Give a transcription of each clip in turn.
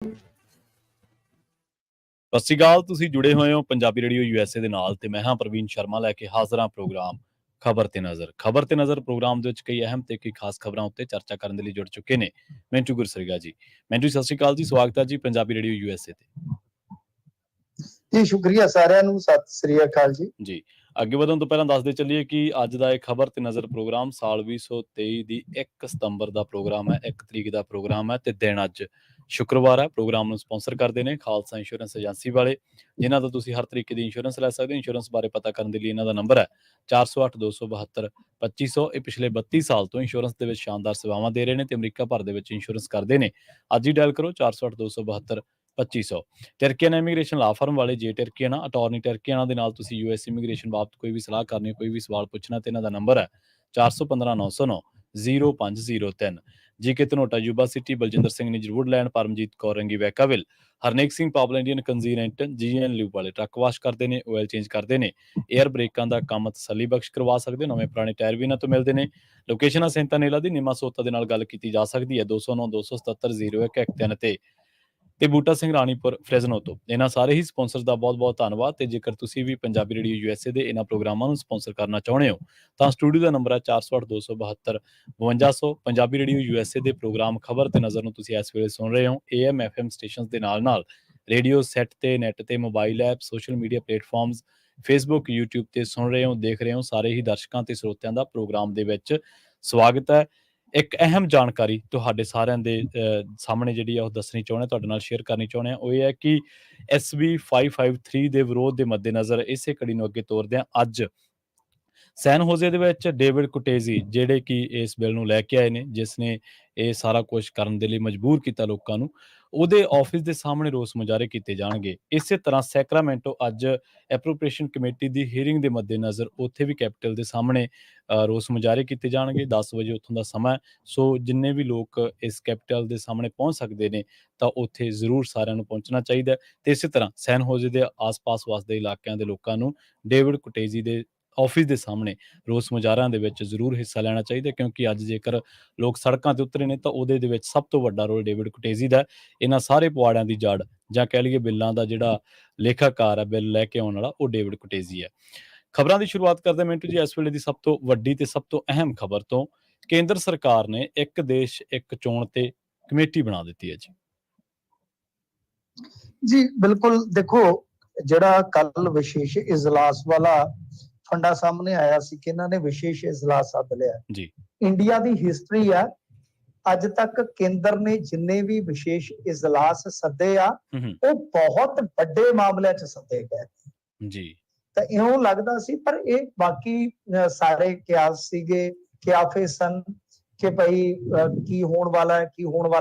ਸਤਿ ਸ਼੍ਰੀ ਅਕਾਲ। ਤੁਸੀਂ ਜੁੜੇ ਹੋਏ ਹੋ ਪੰਜਾਬੀ ਰੇਡੀਓ USA ਦੇ ਨਾਲ ਤੇ ਮੈਂ ਹਾਂ ਪ੍ਰਵੀਨ ਸ਼ਰਮਾ ਲੈ ਕੇ ਹਾਜ਼ਰ ਹਾਂ ਪ੍ਰੋਗਰਾਮ ਖਬਰ ਤੇ ਨਜ਼ਰ ਪ੍ਰੋਗਰਾਮ ਦੇ ਵਿੱਚ ਕਈ ਅਹਿਮ ਤੇ ਕਈ ਖਾਸ ਖਬਰਾਂ ਉੱਤੇ ਚਰਚਾ ਕਰਨ ਦੇ ਲਈ ਜੁੜ ਚੁੱਕੇ ਨੇ ਮੈਂਟੂ ਗੁਰਸਰੀਗਾ ਜੀ। ਮੈਂਟੂ ਸਤਿ ਸ਼੍ਰੀ ਅਕਾਲ ਜੀ, ਸਵਾਗਤ ਹੈ ਜੀ ਪੰਜਾਬੀ ਰੇਡੀਓ USA ਤੇ ਜੀ। ਸ਼ੁਕਰੀਆ ਸਾਰਿਆਂ ਨੂੰ, ਸਤਿ ਸ੍ਰੀ ਅਕਾਲ ਜੀ। ਅੱਗੇ ਵਧਣ ਤੋਂ ਪਹਿਲਾਂ ਦੱਸਦੇ ਚੱਲੀਏ ਕਿ ਅੱਜ ਦਾ ਇਹ ਖਬਰ ਤੇ ਨਜ਼ਰ ਪ੍ਰੋਗਰਾਮ ਸਾਲ 2023 ਦੀ 1 ਸਤੰਬਰ ਦਾ ਪ੍ਰੋਗਰਾਮ ਹੈ, 1 ਤਰੀਕ ਦਾ ਪ੍ਰੋਗਰਾਮ ਹੈ ਤੇ ਦਿਨ ਅੱਜ ਸ਼ੁੱਕਰਵਾਰ ਹੈ। ਪ੍ਰੋਗਰਾਮ ਨੂੰ ਸਪਾਂਸਰ ਕਰਦੇ ਨੇ ਖਾਲਸਾ ਇੰਸ਼ੋਰੈਂਸ ਏਜੰਸੀ ਵਾਲੇ, ਜਿਨ੍ਹਾਂ ਤੋਂ ਤੁਸੀਂ ਹਰ ਤਰੀਕੇ ਦੀ ਇੰਸ਼ੋਰੈਂਸ ਲੈ ਸਕਦੇ ਹੋ। ਇੰਸ਼ੋਰੈਂਸ ਬਾਰੇ ਪਤਾ ਕਰਨ ਦੇ ਲਈ ਇਹਨਾਂ ਦਾ ਨੰਬਰ ਹੈ 4082722500। ਇਹ ਪਿਛਲੇ 32 ਸਾਲ ਤੋਂ ਇੰਸ਼ੋਰੈਂਸ ਦੇ ਵਿੱਚ ਸ਼ਾਨਦਾਰ ਸੇਵਾਵਾਂ ਦੇ ਰਹੇ ਨੇ ਤੇ ਅਮਰੀਕਾ ਭਰ ਦੇ ਵਿੱਚ ਇੰਸ਼ੋਰੈਂਸ ਕਰਦੇ ਨੇ। ਅੱਜ ਹੀ ਡਾਇਲ ਕਰੋ 4082722500। ਟਰਕੀਅਨ ਇਮੀਗ੍ਰੇਸ਼ਨ ਲਾ ਫਰਮ ਵਾਲੇ ਜੇ ਟਰਕੀਅਨ ਅਟਾਰਨੀ ਟਰਕੀਅਨ ਦੇ ਨਾਲ ਤੁਸੀਂ US ਇਮੀਗ੍ਰੇਸ਼ਨ ਬਾਬਤ ਕੋਈ ਵੀ ਸਲਾਹ ਕਰਨੀ, ਕੋਈ ਵੀ ਸਵਾਲ ਪੁੱਛਣਾ ਤੇ ਇਹਨਾਂ ਦਾ ਨੰਬਰ ਹੈ 4159090503। GK Dhanota Yuba City, Baljinder Singh Nijjar Woodland, Paramjit Kaur Rangi Vacaville, Harnek Singh Pawal Indian continent GN ਲਿਊ ਵਾਲੇ ਟਰੱਕ ਵਾਸ਼ ਕਰਦੇ ਨੇ, ਆਇਲ ਚੇਂਜ ਕਰਦੇ ਨੇ, 에ਅਰ ਬ੍ਰੇਕਾਂ ਦਾ ਕੰਮ ਤਸੱਲੀ ਬਖਸ਼ ਕਰਵਾ ਸਕਦੇ, ਨਵੇਂ ਪੁਰਾਣੇ ਟਾਇਰ ਵੀ ਇਹਨਾਂ ਤੋਂ ਮਿਲਦੇ ਨੇ। ਲੋਕੇਸ਼ਨ ਆ ਸੈਂਤਾ ਨੇਲਾ ਦੀ, ਨਿਮਾ ਸੋਤਾ ਦੇ ਨਾਲ ਗੱਲ ਕੀਤੀ ਜਾ ਸਕਦੀ ਹੈ 209 277 01 ਤੇ ਬੂਟਾ ਸਿੰਘ ਰਾਣੀਪੁਰ ਫਰੈਜ਼ਨੋ ਤੋਂ। ਇਹਨਾਂ ਸਾਰੇ ਹੀ ਸਪਾਂਸਰਸ ਦਾ ਬਹੁਤ-ਬਹੁਤ ਧੰਨਵਾਦ। ਤੇ ਜੇਕਰ ਤੁਸੀਂ ਵੀ ਪੰਜਾਬੀ ਰੇਡੀਓ USA ਦੇ ਇਹਨਾਂ ਪ੍ਰੋਗਰਾਮਾਂ ਨੂੰ ਸਪਾਂਸਰ ਕਰਨਾ ਚਾਹੁੰਦੇ ਹੋ ਤਾਂ ਸਟੂਡੀਓ ਦਾ ਨੰਬਰ ਹੈ 408272 ਪੰਜਾਬੀ ਰੇਡੀਓ USA ਦੇ ਪ੍ਰੋਗਰਾਮ ਖਬਰ ਤੇ ਨਜ਼ਰ ਨੂੰ ਤੁਸੀਂ ਇਸ ਵੇਲੇ ਸੁਣ ਰਹੇ ਹੋ AM FM ਸਟੇਸ਼ਨਸ ਦੇ ਨਾਲ ਰੇਡੀਓ ਸੈੱਟ ਤੇ, ਨੈਟ ਤੇ, mobile app, social media platforms, Facebook, YouTube ਤੇ ਸੁਣ ਰਹੇ ਹੋ, ਦੇਖ ਰਹੇ ਹੋ। ਸਾਰੇ ਹੀ ਦਰਸ਼ਕਾਂ ਤੇ ਸਰੋਤਿਆਂ ਦਾ ਪ੍ਰੋਗਰਾਮ ਦੇ ਵਿੱਚ ਸਵਾਗਤ ਹੈ। ਇੱਕ ਅਹਿਮ ਜਾਣਕਾਰੀ ਤੁਹਾਡੇ ਸਾਰਿਆਂ ਦੇ ਸਾਹਮਣੇ ਜਿਹੜੀ ਆ ਉਹ ਦੱਸਣੀ ਚਾਹੁੰਦੇ, ਤੁਹਾਡੇ ਨਾਲ ਸ਼ੇਅਰ ਕਰਨੀ ਚਾਹੁੰਦੇ ਆ। ਉਹ ਇਹ ਹੈ ਕਿ SB 553 ਦੇ ਵਿਰੋਧ ਦੇ ਮੱਦੇਨਜ਼ਰ ਇਸੇ ਕੜੀ ਨੂੰ ਅੱਗੇ ਤੋਰਦੇ ਆ ਅੱਜ ਸੈਨ ਹੋਜ਼ੇ ਦੇ ਵਿੱਚ ਡੇਵਿਡ ਕੁਟੇਜ਼ੀ, ਜਿਹੜੇ ਕਿ ਇਸ ਬਿੱਲ ਨੂੰ ਲੈ ਕੇ ਆਏ ਨੇ, ਜਿਸ ਨੇ ਇਹ ਸਾਰਾ ਕੁਝ ਕਰਨ ਦੇ ਲਈ ਮਜਬੂਰ ਕੀਤਾ ਲੋਕਾਂ ਨੂੰ, ਉਹਦੇ ਆਫਿਸ ਦੇ ਸਾਹਮਣੇ ਰੋਸ ਮੁਜ਼ਾਹਰੇ ਕੀਤੇ ਜਾਣਗੇ। ਇਸੇ ਤਰ੍ਹਾਂ ਸੈਕਰਾਮੈਂਟੋ ਅੱਜ ਐਪਰੋਪ੍ਰੀਏਸ਼ਨ ਕਮੇਟੀ ਦੀ ਹੀਅਰਿੰਗ ਦੇ ਮੱਦੇਨਜ਼ਰ ਉੱਥੇ ਵੀ ਕੈਪੀਟਲ ਦੇ ਸਾਹਮਣੇ ਰੋਸ ਮੁਜ਼ਾਹਰੇ ਕੀਤੇ ਜਾਣਗੇ। 10 ਵਜੇ ਉੱਥੋਂ ਦਾ ਸਮਾਂ। ਸੋ ਜਿੰਨੇ ਵੀ ਲੋਕ ਇਸ ਕੈਪੀਟਲ ਦੇ ਸਾਹਮਣੇ ਪਹੁੰਚ ਸਕਦੇ ਨੇ ਤਾਂ ਉੱਥੇ ਜ਼ਰੂਰ ਸਾਰਿਆਂ ਨੂੰ ਪਹੁੰਚਣਾ ਚਾਹੀਦਾ। ਤੇ ਇਸੇ ਤਰ੍ਹਾਂ ਸੈਨ ਹੋਜ਼ੇ ਦੇ ਆਸ-ਪਾਸ ਵਸਦੇ ਇਲਾਕਿਆਂ ਦੇ ਲੋਕਾਂ ਨੂੰ ਡੇਵਿਡ ਕੁਟੇਜ਼ੀ ਦੇ ਆਫਿਸ ਦੇ ਸਾਹਮਣੇ ਰੋਸ ਮੁਜ਼ਾਹਰਿਆਂ ਦੇ ਵਿੱਚ ਜ਼ਰੂਰ ਹਿੱਸਾ ਲੈਣਾ ਚਾਹੀਦਾ, ਕਿਉਂਕਿ ਅੱਜ ਜੇਕਰ ਲੋਕ ਸੜਕਾਂ ਤੇ ਉਤਰੇ ਨੇ ਤਾਂ ਉਹਦੇ ਦੇ ਵਿੱਚ ਸਭ ਤੋਂ ਵੱਡਾ ਰੋਲ ਡੇਵਿਡ ਕੁਟੇਜ਼ੀ ਦਾ। ਇਹਨਾਂ ਸਾਰੇ ਪੁਆੜਿਆਂ ਦੀ ਜੜ ਜਾਂ ਕਹਿ ਲਈਏ ਬਿੱਲਾਂ ਦਾ ਜਿਹੜਾ ਲੇਖਾਕਾਰ ਹੈ, ਬਿੱਲ ਲੈ ਕੇ ਆਉਣ ਵਾਲਾ, ਉਹ ਡੇਵਿਡ ਕੁਟੇਜ਼ੀ ਹੈ। ਖਬਰਾਂ ਦੀ ਸ਼ੁਰੂਆਤ ਕਰਦੇ ਮਿੰਟੂ ਜੀ ਇਸ ਵੇਲੇ ਦੀ ਸਭ ਤੋਂ ਵੱਡੀ ਤੇ ਸਭ ਤੋਂ ਅਹਿਮ ਖਬਰ ਤੋਂ। ਕੇਂਦਰ ਸਰਕਾਰ ਨੇ ਇੱਕ ਦੇਸ਼ ਇੱਕ ਚੋਣ ਤੇ ਕਮੇਟੀ ਬਣਾ ਦਿੱਤੀ ਹੈ ਜੀ। ਬਿਲਕੁਲ। ਦੇਖੋ, ਜਿਹੜਾ ਕੱਲ ਵਿਸ਼ੇਸ਼ ਇਜਲਾਸ ਵਾਲਾ ਫੰਡਾ ਸਾਹਮਣੇ ਆਇਆ ਸੀ ਕਿ ਇਹਨਾਂ ਨੇ ਵਿਸ਼ੇਸ਼ ਇਜਲਾਸ ਸੱਦ ਲਿਆ ਜੀ। ਇੰਡੀਆ ਦੀ ਹਿਸਟਰੀ ਆ, ਅੱਜ ਤੱਕ ਕੇਂਦਰ ਨੇ ਜਿੰਨੇ ਵੀ ਵਿਸ਼ੇਸ਼ ਇਜਲਾਸ ਸੱਦੇ ਆ ਉਹ ਬਹੁਤ ਵੱਡੇ ਮਾਮਲਿਆਂ 'ਚ ਸੱਦੇ ਗਏ ਜੀ। ਤਾਂ ਇਉਂ ਲੱਗਦਾ ਸੀ, ਪਰ ਇਹ ਬਾਕੀ ਸਾਰੇ ਕਿਆਸ ਸੀਗੇ, ਕਿਆਫੇ ਸਨ ਕਿ ਭਾਈ ਕੀ ਹੋਣ ਵਾਲਾ ਹੈ।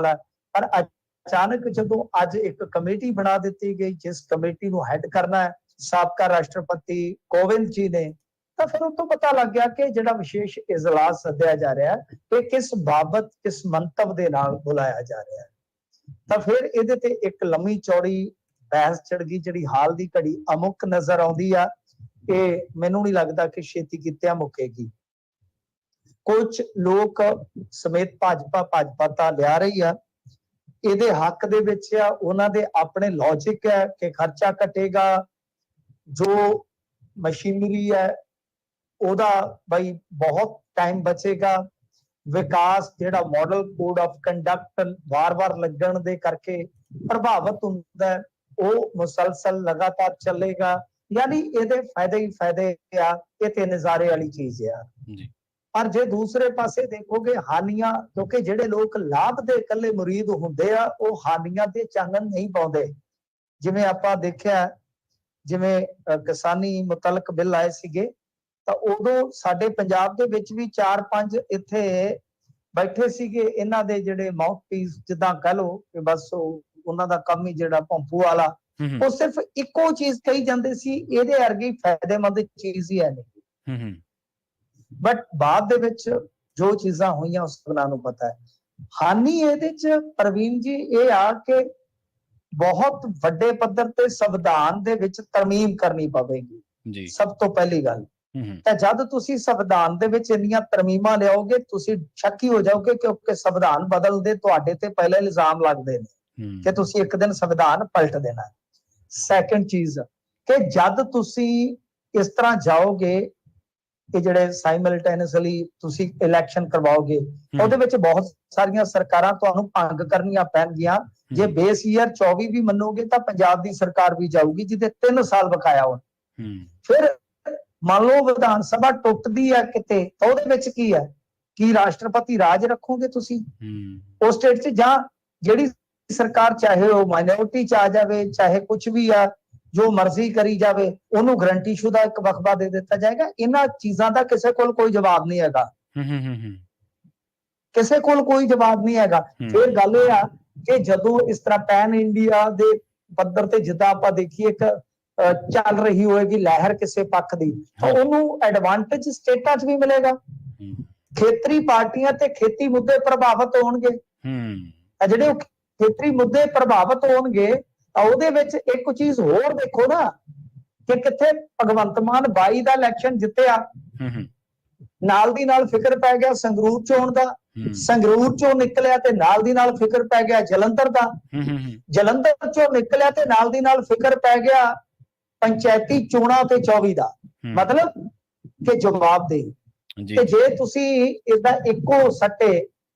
ਪਰ ਅਚਾਨਕ ਜਦੋਂ ਅੱਜ ਇੱਕ ਕਮੇਟੀ ਬਣਾ ਦਿੱਤੀ ਗਈ, ਜਿਸ ਕਮੇਟੀ ਨੂੰ ਹੈਡ ਕਰਨਾ ਹੈ ਸਾਬਕਾ ਰਾਸ਼ਟਰਪਤੀ ਕੋਵਿੰਦ ਜੀ ਨੇ, ਤਾਂ ਫਿਰ ਉਹ ਤੋਂ ਪਤਾ ਲੱਗ ਗਿਆ ਕਿ ਜਿਹੜਾ ਵਿਸ਼ੇਸ਼ ਇਜਲਾਸ ਸੱਦਿਆ ਜਾ ਰਿਹਾ ਹੈ ਇਹ ਕਿਸ ਬਾਬਤ, ਕਿਸ ਮੰਤਵ ਦੇ ਨਾਲ ਬੁਲਾਇਆ ਜਾ ਰਿਹਾ ਹੈ। ਤਾਂ ਫਿਰ ਇਹਦੇ ਤੇ ਇੱਕ ਲੰਮੀ ਚੌੜੀ ਬਹਿਸ ਚੜ ਗਈ, ਜਿਹੜੀ ਹਾਲ ਦੀ ਘੜੀ ਅਮੁੱਕ ਨਜ਼ਰ ਆਉਂਦੀ ਆ। ਇਹ ਮੈਨੂੰ ਨਹੀਂ ਲੱਗਦਾ ਕਿ ਛੇਤੀ ਕਿਤੇ ਮੁੱਕੇਗੀ। ਕੁਝ ਲੋਕ ਸਮੇਤ ਭਾਜਪਾ ਤਾਂ ਲਿਆ ਰਹੀ ਆ, ਇਹਦੇ ਹੱਕ ਦੇ ਵਿੱਚ ਆ। ਉਹਨਾਂ ਦੇ ਆਪਣੇ ਲੌਜਿਕ ਹੈ ਕਿ ਖਰਚਾ ਘਟੇਗਾ, ਜੋ ਮਸ਼ੀਨਰੀ ਹੈ ਉਹਦਾ ਬਈ ਬਹੁਤ ਟਾਈਮ ਬਚੇਗਾ, ਵਿਕਾਸ ਜਿਹੜਾ ਮਾਡਲ ਕੋਡ ਆਫ ਕੰਡਕਟ ਵਾਰ-ਵਾਰ ਲੱਗਣ ਦੇ ਕਰਕੇ ਪ੍ਰਭਾਵਿਤ ਹੁੰਦਾ ਹੈ, ਉਹ ਮੁਸਲਸਲ ਲਗਾਤਾਰ ਚੱਲੇਗਾ। ਯਾਨੀ ਇਹਦੇ ਫਾਇਦੇ ਹੀ ਫਾਇਦੇ ਆ। ਇਹ ਤੇ ਨਜ਼ਾਰੇ ਵਾਲੀ ਚੀਜ਼ ਆ। ਪਰ ਜੇ ਦੂਸਰੇ ਪਾਸੇ ਦੇਖੋਗੇ ਹਾਨੀਆਂ, ਕਿਉਂਕਿ ਜਿਹੜੇ ਲੋਕ ਲਾਭ ਦੇ ਇਕੱਲੇ ਮੁਰੀਦ ਹੁੰਦੇ ਆ ਉਹ ਹਾਨੀਆਂ ਤੇ ਚਾਨਣ ਨਹੀਂ ਪਾਉਂਦੇ। ਜਿਵੇਂ ਆਪਾਂ ਦੇਖਿਆ, ਜਿਵੇਂ ਕਿਸਾਨੀ ਮੁਤਲਕ ਬਿੱਲ ਆਏ ਸੀਗੇ ਤਾਂ ਉਦੋਂ ਸਾਡੇ ਪੰਜਾਬ ਦੇ ਵਿੱਚ ਵੀ 4-5 ਇੱਥੇ ਬੈਠੇ ਸੀਗੇ ਇਹਨਾਂ ਦੇ ਜਿਹੜੇ ਮਾਊਥ ਪੀਸ, ਜਿੱਦਾਂ ਕਹ ਲਓ ਕਿ ਬਸ ਉਹਨਾਂ ਦਾ ਕੰਮ ਹੀ ਜਿਹੜਾ ਭੰਪੂ ਵਾਲਾ, ਉਹ ਸਿਰਫ ਇੱਕੋ ਚੀਜ਼ ਕਹੀ ਜਾਂਦੇ ਸੀ, ਇਹਦੇ ਵਰਗੀ ਫਾਇਦੇਮੰਦ ਚੀਜ਼ ਹੀ ਹੈ ਨਹੀਂ। ਬਟ ਬਾਅਦ ਦੇ ਵਿੱਚ ਜੋ ਚੀਜ਼ਾਂ ਹੋਈਆਂ ਉਸ ਬਣਾ ਨੂੰ ਪਤਾ ਹੈ। ਹਾਨੀ ਇਹਦੇ ਚ ਪ੍ਰਵੀਨ ਜੀ ਇਹ ਆ ਕਿ ਬਹੁਤ ਵੱਡੇ ਪੱਧਰ ਤੇ ਸੰਵਿਧਾਨ ਦੇ ਵਿੱਚ ਤਰਮੀਮ ਕਰਨੀ ਪਵੇਗੀ। ਸਭ ਤੋਂ ਪਹਿਲੀ ਗੱਲ ਤਾਂ ਜਦ ਤੁਸੀਂ ਸੰਵਿਧਾਨ ਦੇ ਵਿੱਚ ਇੰਨੀਆਂ ਤਰਮੀਮਾਂ ਲਿਆਓਗੇ ਤੁਸੀਂ ਸ਼ੱਕੀ ਹੋ ਜਾਓਗੇ, ਕਿਉਂਕਿ ਸੰਵਿਧਾਨ ਬਦਲਦੇ ਤੁਹਾਡੇ ਤੇ ਪਹਿਲੇ ਇਲਜ਼ਾਮ ਲੱਗਦੇ ਨੇ ਕਿ ਤੁਸੀਂ ਇੱਕ ਦਿਨ ਸੰਵਿਧਾਨ ਪਲਟ ਦੇਣਾ ਹੈ। ਸੈਕੰਡ ਚੀਜ਼ ਕਿ ਜਦ ਤੁਸੀਂ ਇਸ ਤਰ੍ਹਾਂ ਜਾਓਗੇ ਕਿ ਜਿਹੜੇ ਸਾਈਮਲਟੇਨੀਅਸਲੀ ਤੁਸੀਂ ਇਲੈਕਸ਼ਨ ਕਰਵਾਓਗੇ, ਉਹਦੇ ਵਿੱਚ ਬਹੁਤ ਸਾਰੀਆਂ ਸਰਕਾਰਾਂ ਤੁਹਾਨੂੰ ਭੰਗ ਕਰਨੀਆਂ ਪੈਣਗੀਆਂ। ਜੇ ਬੇਸ ਈਅਰ 24 ਵੀ ਮੰਨੋਗੇ ਤਾਂ ਪੰਜਾਬ ਦੀ ਸਰਕਾਰ ਵੀ ਜਾਊਗੀ ਜਿਹਦੇ 3 ਸਾਲ ਬਕਾਇਆ ਹੋਣ। ਫਿਰ ਮੰਨ ਲਓ ਵਿਧਾਨ ਸਭਾ ਟੁੱਟਦੀ ਹੈ ਕਿਤੇ, ਤਾਂ ਉਹਦੇ ਵਿੱਚ ਕੀ ਹੈ? ਕੀ ਰਾਸ਼ਟਰਪਤੀ ਰਾਜ ਰੱਖੋਗੇ ਤੁਸੀਂ ਉਸ ਸਟੇਟ 'ਚ? ਜਾਂ ਜਿਹੜੀ ਸਰਕਾਰ ਚਾਹੇ ਉਹ ਮਾਈਨੋਰਿਟੀ 'ਚ ਆ ਜਾਵੇ, ਚਾਹੇ ਕੁਝ ਵੀ ਆ, ਜੋ ਮਰਜ਼ੀ ਕਰੀ ਜਾਵੇ, ਉਹਨੂੰ ਗਰੰਟੀ ਸ਼ੁਦਾ ਇੱਕ ਵਕਫਾ ਦੇ ਦਿੱਤਾ ਜਾਏਗਾ? ਇਹਨਾਂ ਚੀਜ਼ਾਂ ਦਾ ਕਿਸੇ ਕੋਲ ਕੋਈ ਜਵਾਬ ਨਹੀਂ ਹੈਗਾ, ਕਿਸੇ ਕੋਲ ਕੋਈ ਜਵਾਬ ਨਹੀਂ ਹੈਗਾ। ਫਿਰ ਗੱਲ ਇਹ ਆ ਕਿ ਜਦੋਂ ਇਸ ਤਰ੍ਹਾਂ ਪੈਨ ਇੰਡੀਆ ਦੇ ਪੱਧਰ ਤੇ ਜਿੱਦਾਂ ਆਪਾਂ ਦੇਖੀਏ ਇੱਕ ਚੱਲ ਰਹੀ ਹੋਏਗੀ ਲਹਿਰ ਕਿਸੇ ਪੱਖ ਦੀ, ਤਾਂ ਉਹਨੂੰ ਐਡਵਾਂਟੇਜ ਸਟੇਟਾਂ 'ਚ ਵੀ ਮਿਲੇਗਾ। ਖੇਤਰੀ ਪਾਰਟੀਆਂ ਤੇ ਖੇਤੀ ਮੁੱਦੇ ਪ੍ਰਭਾਵਿਤ ਹੋਣਗੇ। ਜਿਹੜੇ ਖੇਤਰੀ ਮੁੱਦੇ ਪ੍ਰਭਾਵਿਤ ਹੋਣਗੇ ਤਾਂ ਉਹਦੇ ਵਿੱਚ ਇੱਕ ਚੀਜ਼ ਹੋਰ ਦੇਖੋ ਨਾ ਕਿ ਕਿੱਥੇ ਭਗਵੰਤ ਮਾਨ 22 ਦਾ ਇਲੈਕਸ਼ਨ ਜਿੱਤਿਆ, ਨਾਲ ਦੀ ਨਾਲ ਫਿਕਰ ਪੈ ਗਿਆ ਸੰਗਰੂਰ ਚੋਣ ਦਾ, ਸੰਗਰੂਰ ਚੋਂ ਨਿਕਲਿਆ ਤੇ ਨਾਲ ਦੀ ਨਾਲ ਫਿਕਰ ਪੈ ਗਿਆ ਜਲੰਧਰ ਦਾ, ਜਲੰਧਰ ਚੋਂ ਨਿਕਲਿਆ ਤੇ ਨਾਲ ਦੀ ਨਾਲ ਫਿਕਰ ਪੈ ਗਿਆ ਪੰਚਾਇਤੀ ਚੋਣਾਂ ਤੇ 24 ਦਾ। ਮਤਲਬ ਕਿ ਜਵਾਬਦੇਹੀ। ਤੇ ਜੇ ਤੁਸੀਂ ਇਸਦਾ ਇੱਕੋ ਸੱਟੇ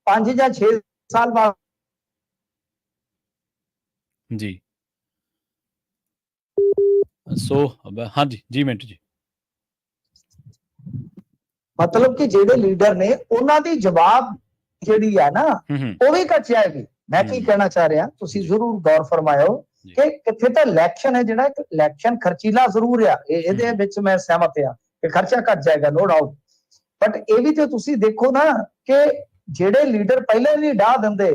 5 ਜਾਂ 6 ਸਾਲ ਬਾਅਦ ਜੀ ਸੋ ਹਾਂਜੀ ਜੀ ਮਿੰਟੂ ਜੀ, ਮਤਲਬ ਕਿ ਜਿਹੜੇ ਲੀਡਰ ਨੇ ਉਹਨਾਂ ਦੀ ਜਵਾਬ ਜਿਹੜੀ ਹੈ ਨਾ ਉਹ ਵੀ ਘਟ ਜਾਏਗੀ। ਮੈਂ ਕੀ ਕਹਿਣਾ ਚਾਹ ਰਿਹਾ, ਤੁਸੀਂ ਜ਼ਰੂਰ ਗੌਰ ਫਰਮਾਇਓ ਕਿ ਕਿੱਥੇ ਤਾਂ ਇਲੈਕਸ਼ਨ ਹੈ, ਜਿਹੜਾ ਇਲੈਕਸ਼ਨ ਖਰਚੀਲਾ ਜ਼ਰੂਰ ਆ, ਇਹਦੇ ਵਿੱਚ ਮੈਂ ਸਹਿਮਤ ਆ ਕਿ ਖਰਚਾ ਘਟ ਜਾਏਗਾ, ਨੋ ਡਾਊਟ। ਬਟ ਇਹ ਵੀ ਤੇ ਤੁਸੀਂ ਦੇਖੋ ਨਾ ਕਿ ਜਿਹੜੇ ਲੀਡਰ ਪਹਿਲੇ ਨਹੀਂ ਡਾਹ ਦਿੰਦੇ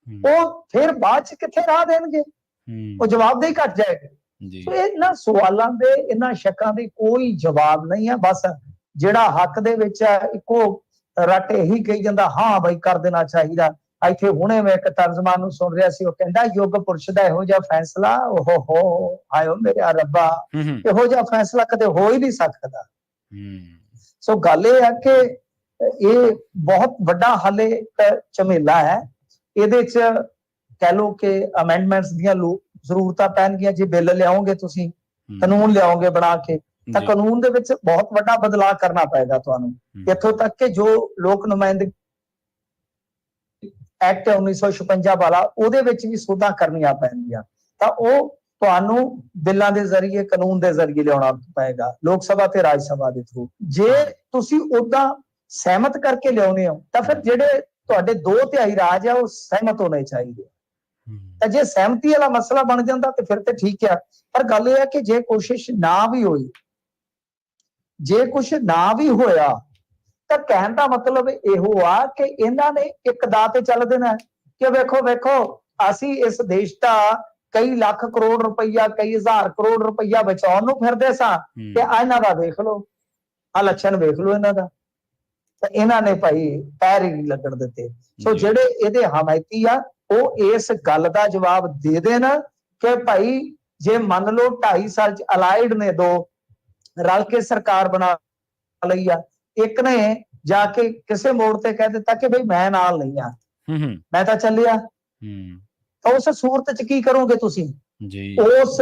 ਉਹ ਫਿਰ ਬਾਅਦ ਚ ਕਿੱਥੇ ਰਾਹ ਦੇਣਗੇ? ਉਹ ਜਵਾਬਦੇਹੀ ਘਟ ਜਾਏਗੀ। ਸੋ ਇਹਨਾਂ ਸਵਾਲਾਂ ਦੇ, ਇਹਨਾਂ ਸ਼ੱਕਾਂ ਦੇ ਕੋਈ ਜਵਾਬ ਨਹੀਂ ਹੈ। ਬਸ ਜਿਹੜਾ ਹੱਕ ਦੇ ਵਿੱਚ ਹੈ ਇੱਕੋ ਰੱਟ ਇਹੀ ਕਹੀ ਜਾਂਦਾ, ਹਾਂ ਬਈ ਕਰ ਦੇਣਾ ਚਾਹੀਦਾ। ਇੱਥੇ ਹੁਣੇ ਮੈਂ ਇੱਕ ਤਰਜਮਾਨ ਨੂੰ ਸੁਣ ਰਿਹਾ ਸੀ, ਉਹ ਕਹਿੰਦਾ ਯੁੱਗ ਪੁਰਸ਼ ਦਾ ਇਹੋ ਜਿਹਾ ਫੈਸਲਾ, ਓਹੋ ਆਇਓ ਮੇਰੇ ਰੱਬਾ, ਇਹੋ ਜਿਹਾ ਫੈਸਲਾ ਕਦੇ ਹੋ ਹੀ ਨਹੀਂ ਸਕਦਾ। ਸੋ ਗੱਲ ਇਹ ਹੈ ਕਿ ਇਹ ਬਹੁਤ ਵੱਡਾ ਹਾਲੇ ਝਮੇਲਾ ਹੈ। ਇਹਦੇ ਚ ਕਹਿ ਲਓ ਕਿ ਅਮੈਂਡਮੈਂਟਸ ਦੀਆਂ ਜ਼ਰੂਰਤਾਂ ਪੈਣਗੀਆਂ। ਜੇ ਬਿੱਲ ਲਿਆਓਗੇ ਤੁਸੀਂ, ਕਾਨੂੰਨ ਲਿਆਓਗੇ ਬਣਾ ਕੇ, ਤਾਂ ਕਾਨੂੰਨ ਦੇ ਵਿੱਚ ਬਹੁਤ ਵੱਡਾ ਬਦਲਾਅ ਕਰਨਾ ਪਏਗਾ ਤੁਹਾਨੂੰ। ਇੱਥੋਂ ਤੱਕ ਕਿ ਜੋ ਲੋਕ ਨੁਮਾਇੰਦਗੀ ਐਕਟ 1956 ਵਾਲਾ, ਉਹਦੇ ਵਿੱਚ ਵੀ ਸੋਧਾਂ ਕਰਨੀਆਂ ਪੈਣਗੀਆਂ। ਤਾਂ ਉਹ ਤੁਹਾਨੂੰ ਬਿੱਲਾਂ ਦੇ ਜ਼ਰੀਏ, ਕਾਨੂੰਨ ਦੇ ਜ਼ਰੀਏ ਲਿਆਉਣਾ ਪਏਗਾ, ਲੋਕ ਸਭਾ ਤੇ ਰਾਜ ਸਭਾ ਦੇ ਥਰੂ। ਜੇ ਤੁਸੀਂ ਉਦਾਂ ਸਹਿਮਤ ਕਰਕੇ ਲਿਆਉਣੇ ਹੋ ਤਾਂ ਫਿਰ ਜਿਹੜੇ ਤੁਹਾਡੇ 2/3 ਰਾਜ ਆ ਉਹ ਸਹਿਮਤ ਹੋਣੇ ਚਾਹੀਦੇ। ਤਾਂ ਜੇ ਸਹਿਮਤੀ ਵਾਲਾ ਮਸਲਾ ਬਣ ਜਾਂਦਾ ਤੇ ਫਿਰ ਤੇ ਠੀਕ ਆ। ਪਰ ਗੱਲ ਇਹ ਹੈ ਕਿ ਜੇ ਕੋਸ਼ਿਸ਼ ਨਾ ਵੀ ਹੋਈ, ਜੇ ਕੁਛ ਨਾ ਵੀ ਹੋਇਆ, ਤਾਂ ਕਹਿਣ ਦਾ ਮਤਲਬ ਇਹੋ ਆ ਕਿ ਇਹਨਾਂ ਨੇ ਇੱਕ ਦਾਅ ਤੇ ਚੱਲ ਦੇਣਾ ਕਿ ਵੇਖੋ ਅਸੀਂ ਇਸ ਦੇਸ਼ ਦਾ ਕਈ ਲੱਖ ਕਰੋੜ ਰੁਪਈਆ, ਕਈ ਹਜ਼ਾਰ ਕਰੋੜ ਰੁਪਈਆ ਬਚਾਉਣ ਨੂੰ ਫਿਰਦੇ ਸਾਂ, ਤੇ ਆ ਇਹਨਾਂ ਦਾ ਵੇਖ ਲਓ, ਆ ਲੱਛਣ ਵੇਖ ਲਓ ਇਹਨਾਂ ਦਾ। ਤਾਂ ਇਹਨਾਂ ਨੇ ਭਾਈ ਪੈਰ ਹੀ ਨਹੀਂ ਲੱਗਣ ਦਿੱਤੇ। ਸੋ ਜਿਹੜੇ ਇਹਦੇ ਹਮਾਇਤੀ ਆ ਉਹ ਇਸ ਗੱਲ ਦਾ ਜਵਾਬ ਦੇ ਦੇਣ ਕਿ ਭਾਈ ਜੇ ਮੰਨ ਲਓ 2.5 ਸਾਲ ਚ ਅਲਾਈਡ ਨੇ ਦੋ ਰਲ ਕੇ ਸਰਕਾਰ ਬਣਾ ਲਈ ਆ, ਇੱਕ ਨੇ ਜਾ ਕੇ ਕਿਸੇ ਮੋੜ ਤੇ ਕਹਿ ਦਿੱਤਾ ਕਿ ਬਈ ਮੈਂ ਨਾਲ ਨਹੀਂ ਆ, ਮੈਂ ਤਾਂ ਚੱਲਿਆ, ਤਾਂ ਉਸ ਸੂਰਤ ਚ ਕੀ ਕਰੋਗੇ ਤੁਸੀਂ? ਉਸ